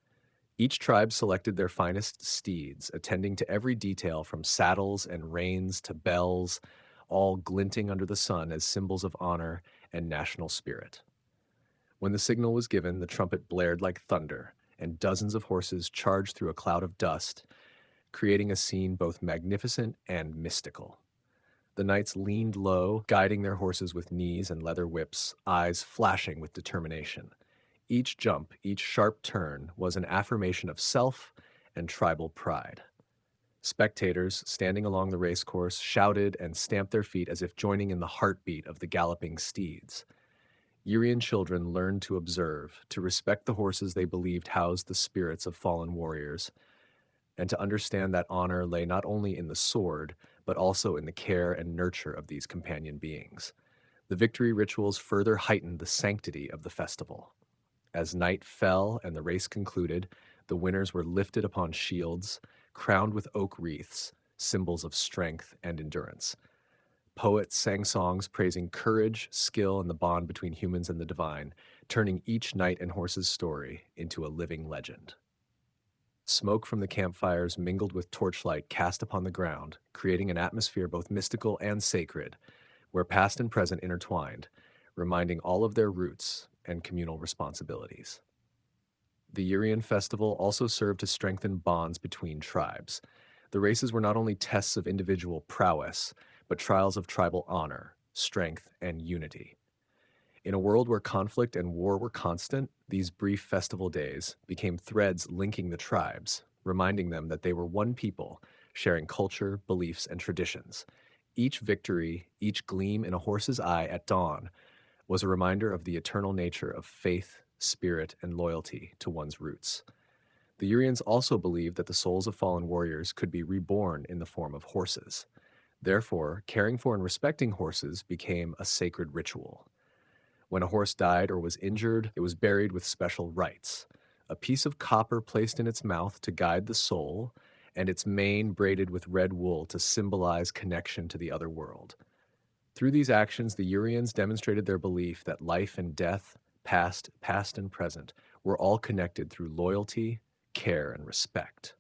S1: Each tribe selected their finest steeds, attending to every detail from saddles and reins to bells, all glinting under the sun as symbols of honor and national spirit. When the signal was given, the trumpet blared like thunder, and dozens of horses charged through a cloud of dust, creating a scene both magnificent and mystical. The knights leaned low, guiding their horses with knees and leather whips, eyes flashing with determination. Each jump, each sharp turn, was an affirmation of self and tribal pride. Spectators, standing along the racecourse, shouted and stamped their feet as if joining in the heartbeat of the galloping steeds. Urian children learned to observe, to respect the horses they believed housed the spirits of fallen warriors, and to understand that honor lay not only in the sword, but also in the care and nurture of these companion beings. The victory rituals further heightened the sanctity of the festival. As night fell and the race concluded, the winners were lifted upon shields, crowned with oak wreaths, symbols of strength and endurance. Poets sang songs praising courage, skill, and the bond between humans and the divine, turning each knight and horse's story into a living legend. Smoke from the campfires mingled with torchlight cast upon the ground, creating an atmosphere both mystical and sacred, where past and present intertwined, reminding all of their roots and communal responsibilities. The Urian festival also served to strengthen bonds between tribes. The races were not only tests of individual prowess, but trials of tribal honor, strength, and unity. In a world where conflict and war were constant, these brief festival days became threads linking the tribes, reminding them that they were one people, sharing culture, beliefs, and traditions. Each victory, each gleam in a horse's eye at dawn, was a reminder of the eternal nature of faith, spirit, and loyalty to one's roots. The Urians also believed that the souls of fallen warriors could be reborn in the form of horses. Therefore, caring for and respecting horses became a sacred ritual. When a horse died or was injured, it was buried with special rites. A piece of copper placed in its mouth to guide the soul, and its mane braided with red wool to symbolize connection to the other world. Through these actions, the Urians demonstrated their belief that life and death, past and present, were all connected through loyalty, care, and respect.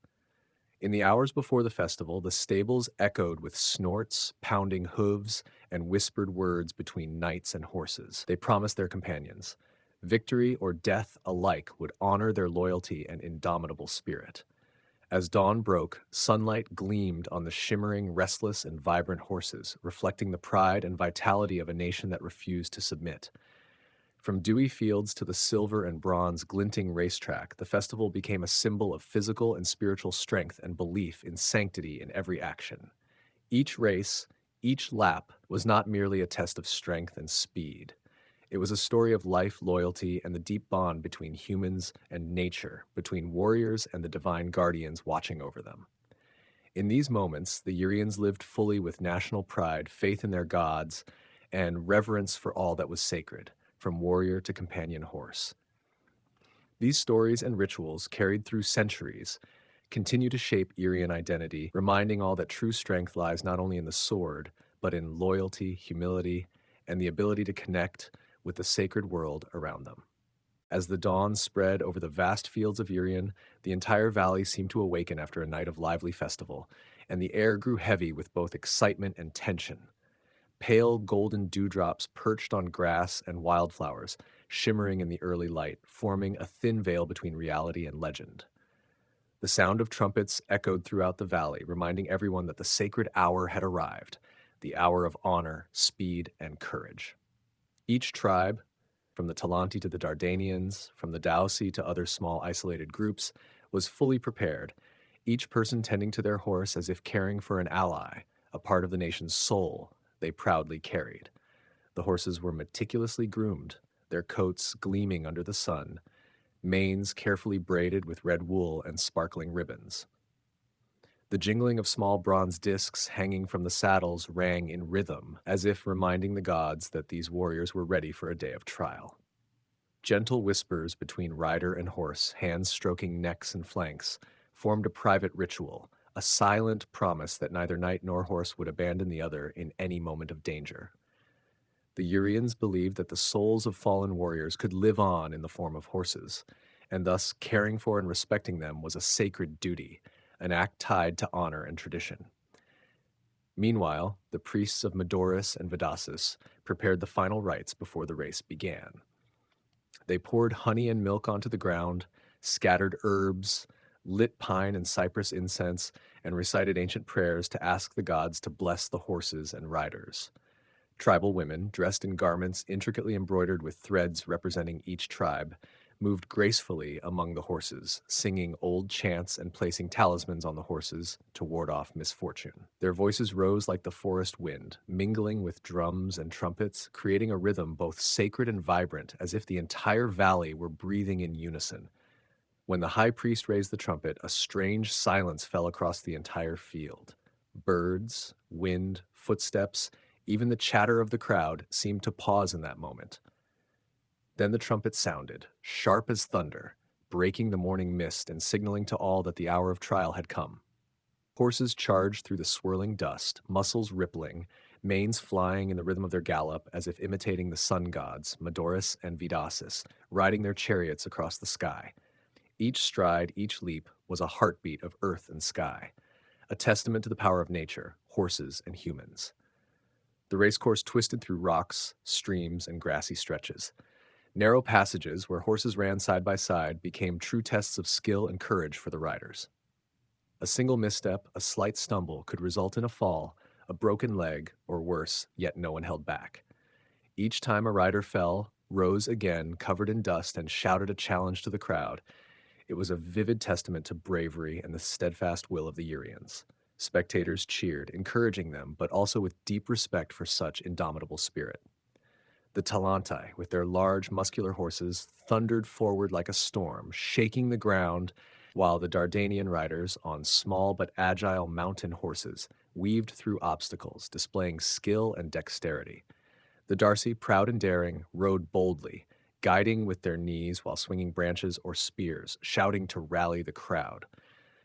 S1: In the hours before the festival, the stables echoed with snorts, pounding hooves, and whispered words between knights and horses. They promised their companions, Victory or death alike would honor their loyalty and indomitable spirit. As dawn broke, sunlight gleamed on the shimmering, restless, and vibrant horses, reflecting the pride and vitality of a nation that refused to submit. From dewy fields to the silver and bronze glinting racetrack, the festival became a symbol of physical and spiritual strength and belief in sanctity in every action. Each race, each lap, was not merely a test of strength and speed. It was a story of life, loyalty, and the deep bond between humans and nature, between warriors and the divine guardians watching over them. In these moments, the Urians lived fully with national pride, faith in their gods, and reverence for all that was sacred, from warrior to companion horse. These stories and rituals, carried through centuries, continue to shape Urian identity, reminding all that true strength lies not only in the sword, but in loyalty, humility, and the ability to connect with the sacred world around them. As the dawn spread over the vast fields of Urian, the entire valley seemed to awaken after a night of lively festival, and the air grew heavy with both excitement and tension. Pale golden dewdrops perched on grass and wildflowers, shimmering in the early light, forming a thin veil between reality and legend. The sound of trumpets echoed throughout the valley, reminding everyone that the sacred hour had arrived, the hour of honor, speed, and courage. Each tribe, from the Talanti to the Dardanians, from the Dausi to other small isolated groups, was fully prepared, each person tending to their horse as if caring for an ally, a part of the nation's soul they proudly carried. The horses were meticulously groomed, their coats gleaming under the sun, manes carefully braided with red wool and sparkling ribbons. The jingling of small bronze discs hanging from the saddles rang in rhythm, as if reminding the gods that these warriors were ready for a day of trial. Gentle whispers between rider and horse, hands stroking necks and flanks, formed a private ritual, a silent promise that neither knight nor horse would abandon the other in any moment of danger. The Urians believed that the souls of fallen warriors could live on in the form of horses, and thus caring for and respecting them was a sacred duty, an act tied to honor and tradition. Meanwhile, the priests of Medorus and Vidasis prepared the final rites before the race began. They poured honey and milk onto the ground, scattered herbs, lit pine and cypress incense, and recited ancient prayers to ask the gods to bless the horses and riders. Tribal women, dressed in garments intricately embroidered with threads representing each tribe, moved gracefully among the horses, singing old chants and placing talismans on the horses to ward off misfortune. Their voices rose like the forest wind, mingling with drums and trumpets, creating a rhythm both sacred and vibrant, as if the entire valley were breathing in unison. When the high priest raised the trumpet, a strange silence fell across the entire field. Birds, wind, footsteps, even the chatter of the crowd seemed to pause in that moment. Then the trumpet sounded, sharp as thunder, breaking the morning mist and signaling to all that the hour of trial had come. Horses charged through the swirling dust, muscles rippling, manes flying in the rhythm of their gallop as if imitating the sun gods, Medorus and Vidasis, riding their chariots across the sky. Each stride, each leap was a heartbeat of earth and sky, a testament to the power of nature, horses, and humans. The racecourse twisted through rocks, streams, and grassy stretches. Narrow passages where horses ran side by side became true tests of skill and courage for the riders. A single misstep, a slight stumble could result in a fall, a broken leg, or worse, yet no one held back. Each time a rider fell, rose again, covered in dust, and shouted a challenge to the crowd. It was a vivid testament to bravery and the steadfast will of the Urians. Spectators cheered, encouraging them, but also with deep respect for such indomitable spirit. The Talantai, with their large, muscular horses, thundered forward like a storm, shaking the ground, while the Dardanian riders, on small but agile mountain horses, weaved through obstacles, displaying skill and dexterity. The Darsi, proud and daring, rode boldly, guiding with their knees while swinging branches or spears, shouting to rally the crowd.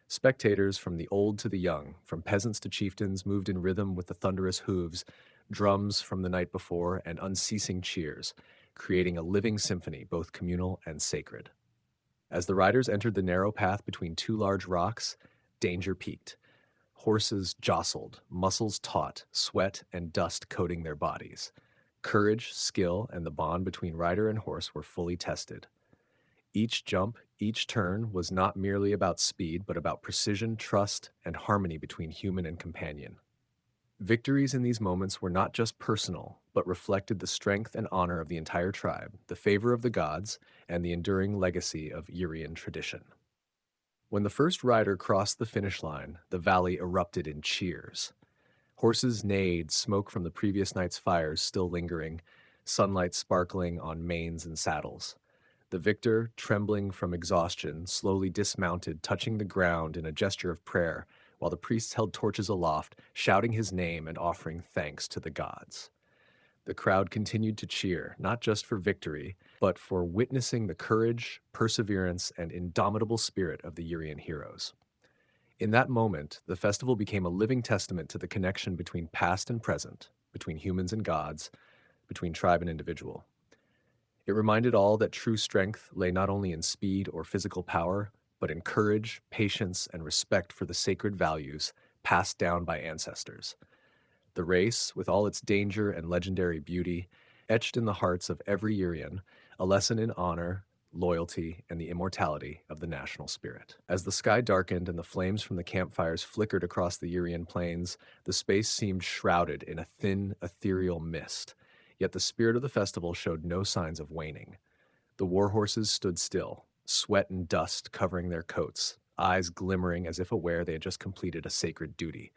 S1: Spectators, from the old to the young, from peasants to chieftains, moved in rhythm with the thunderous hooves, drums from the night before, and unceasing cheers, creating a living symphony, both communal and sacred. As the riders entered the narrow path between two large rocks, danger peaked. Horses jostled, muscles taut, sweat and dust coating their bodies. Courage, skill, and the bond between rider and horse were fully tested. Each jump, each turn was not merely about speed, but about precision, trust, and harmony between human and companion. Victories in these moments were not just personal, but reflected the strength and honor of the entire tribe, the favor of the gods, and the enduring legacy of Urian tradition. When the first rider crossed the finish line, the valley erupted in cheers. Horses neighed, smoke from the previous night's fires still lingering, sunlight sparkling on manes and saddles. The victor, trembling from exhaustion, slowly dismounted, touching the ground in a gesture of prayer, while the priests held torches aloft, shouting his name and offering thanks to the gods. The crowd continued to cheer, not just for victory, but for witnessing the courage, perseverance, and indomitable spirit of the Urian heroes. In that moment, the festival became a living testament to the connection between past and present, between humans and gods, between tribe and individual. It reminded all that true strength lay not only in speed or physical power, but in courage, patience, and respect for the sacred values passed down by ancestors. The race, with all its danger and legendary beauty, etched in the hearts of every Urian a lesson in honor, loyalty, and the immortality of the national spirit. As the sky darkened and the flames from the campfires flickered across the Urian plains, the space seemed shrouded in a thin, ethereal mist. Yet the spirit of the festival showed no signs of waning. The war horses stood still, sweat and dust covering their coats, eyes glimmering as if aware they had just completed a sacred duty.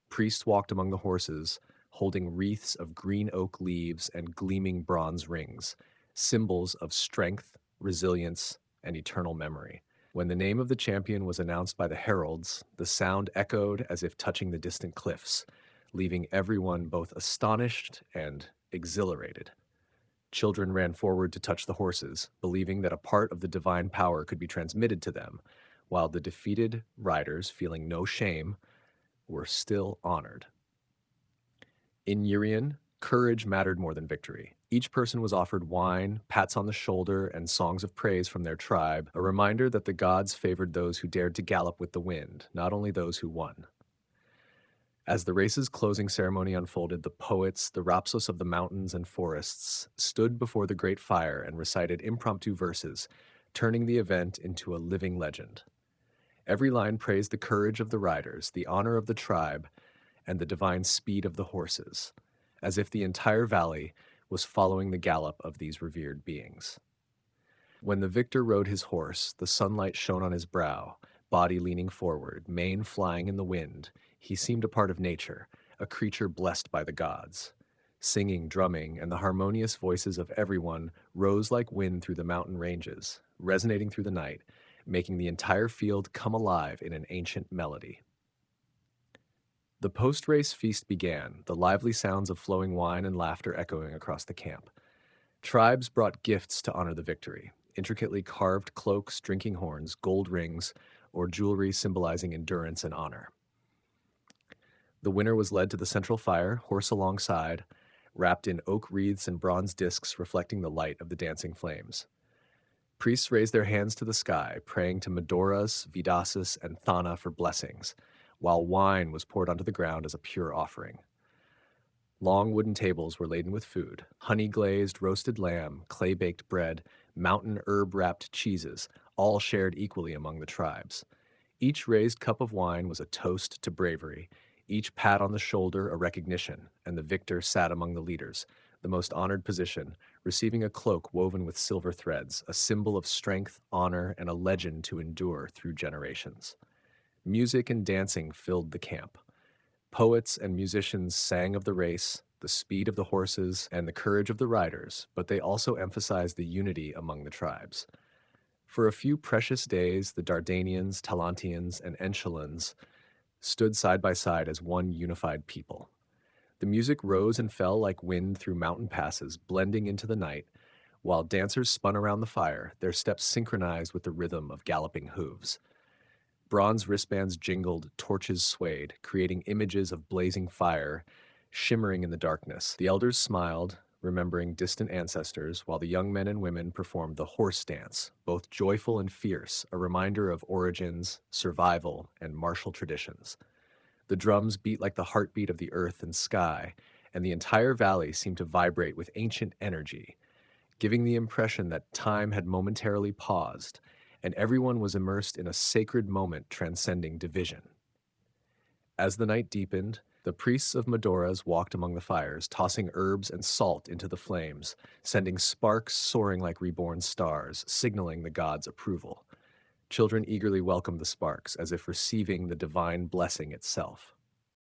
S1: Priests walked among the horses, holding wreaths of green oak leaves and gleaming bronze rings, symbols of strength, resilience, and eternal memory. When the name of the champion was announced by the heralds, the sound echoed as if touching the distant cliffs, leaving everyone both astonished and exhilarated. Children ran forward to touch the horses, believing that a part of the divine power could be transmitted to them, while the defeated riders, feeling no shame, were still honored. In Urian, courage mattered more than victory. Each person was offered wine, pats on the shoulder, and songs of praise from their tribe, a reminder that the gods favored those who dared to gallop with the wind, not only those who won. As the race's closing ceremony unfolded, the poets, the Rhapsodists of the mountains and forests, stood before the great fire and recited impromptu verses, turning the event into a living legend. Every line praised the courage of the riders, the honor of the tribe, and the divine speed of the horses, as if the entire valley was following the gallop of these revered beings. When the victor rode his horse, the sunlight shone on his brow, body leaning forward, mane flying in the wind. He seemed a part of nature, a creature blessed by the gods. Singing, drumming, and the harmonious voices of everyone rose like wind through the mountain ranges, resonating through the night, making the entire field come alive in an ancient melody. The post-race feast began, the lively sounds of flowing wine and laughter echoing across the camp. Tribes brought gifts to honor the victory, intricately carved cloaks, drinking horns, gold rings, or jewelry symbolizing endurance and honor. The winner was led to the central fire, horse alongside, wrapped in oak wreaths and bronze discs reflecting the light of the dancing flames. Priests raised their hands to the sky, praying to Medoras, Vidasis, and Thana for blessings, while wine was poured onto the ground as a pure offering. Long wooden tables were laden with food, honey-glazed roasted lamb, clay-baked bread, mountain herb-wrapped cheeses, all shared equally among the tribes. Each raised cup of wine was a toast to bravery, each pat on the shoulder a recognition, and the victor sat among the leaders, the most honored position, receiving a cloak woven with silver threads, a symbol of strength, honor, and a legend to endure through generations. Music and dancing filled the camp. Poets and musicians sang of the race, the speed of the horses, and the courage of the riders, but they also emphasized the unity among the tribes. For a few precious days, the Dardanians, Talantians, and Enchelans stood side by side as one unified people. The music rose and fell like wind through mountain passes, blending into the night, while dancers spun around the fire, their steps synchronized with the rhythm of galloping hooves. Bronze wristbands jingled, torches swayed, creating images of blazing fire, shimmering in the darkness. The elders smiled, remembering distant ancestors, while the young men and women performed the horse dance, both joyful and fierce, a reminder of origins, survival, and martial traditions. The drums beat like the heartbeat of the earth and sky, and the entire valley seemed to vibrate with ancient energy, giving the impression that time had momentarily paused, and everyone was immersed in a sacred moment transcending division. As the night deepened, the priests of Medoras walked among the fires, tossing herbs and salt into the flames, sending sparks soaring like reborn stars, signaling the gods' approval. Children eagerly welcomed the sparks, as if receiving the divine blessing itself.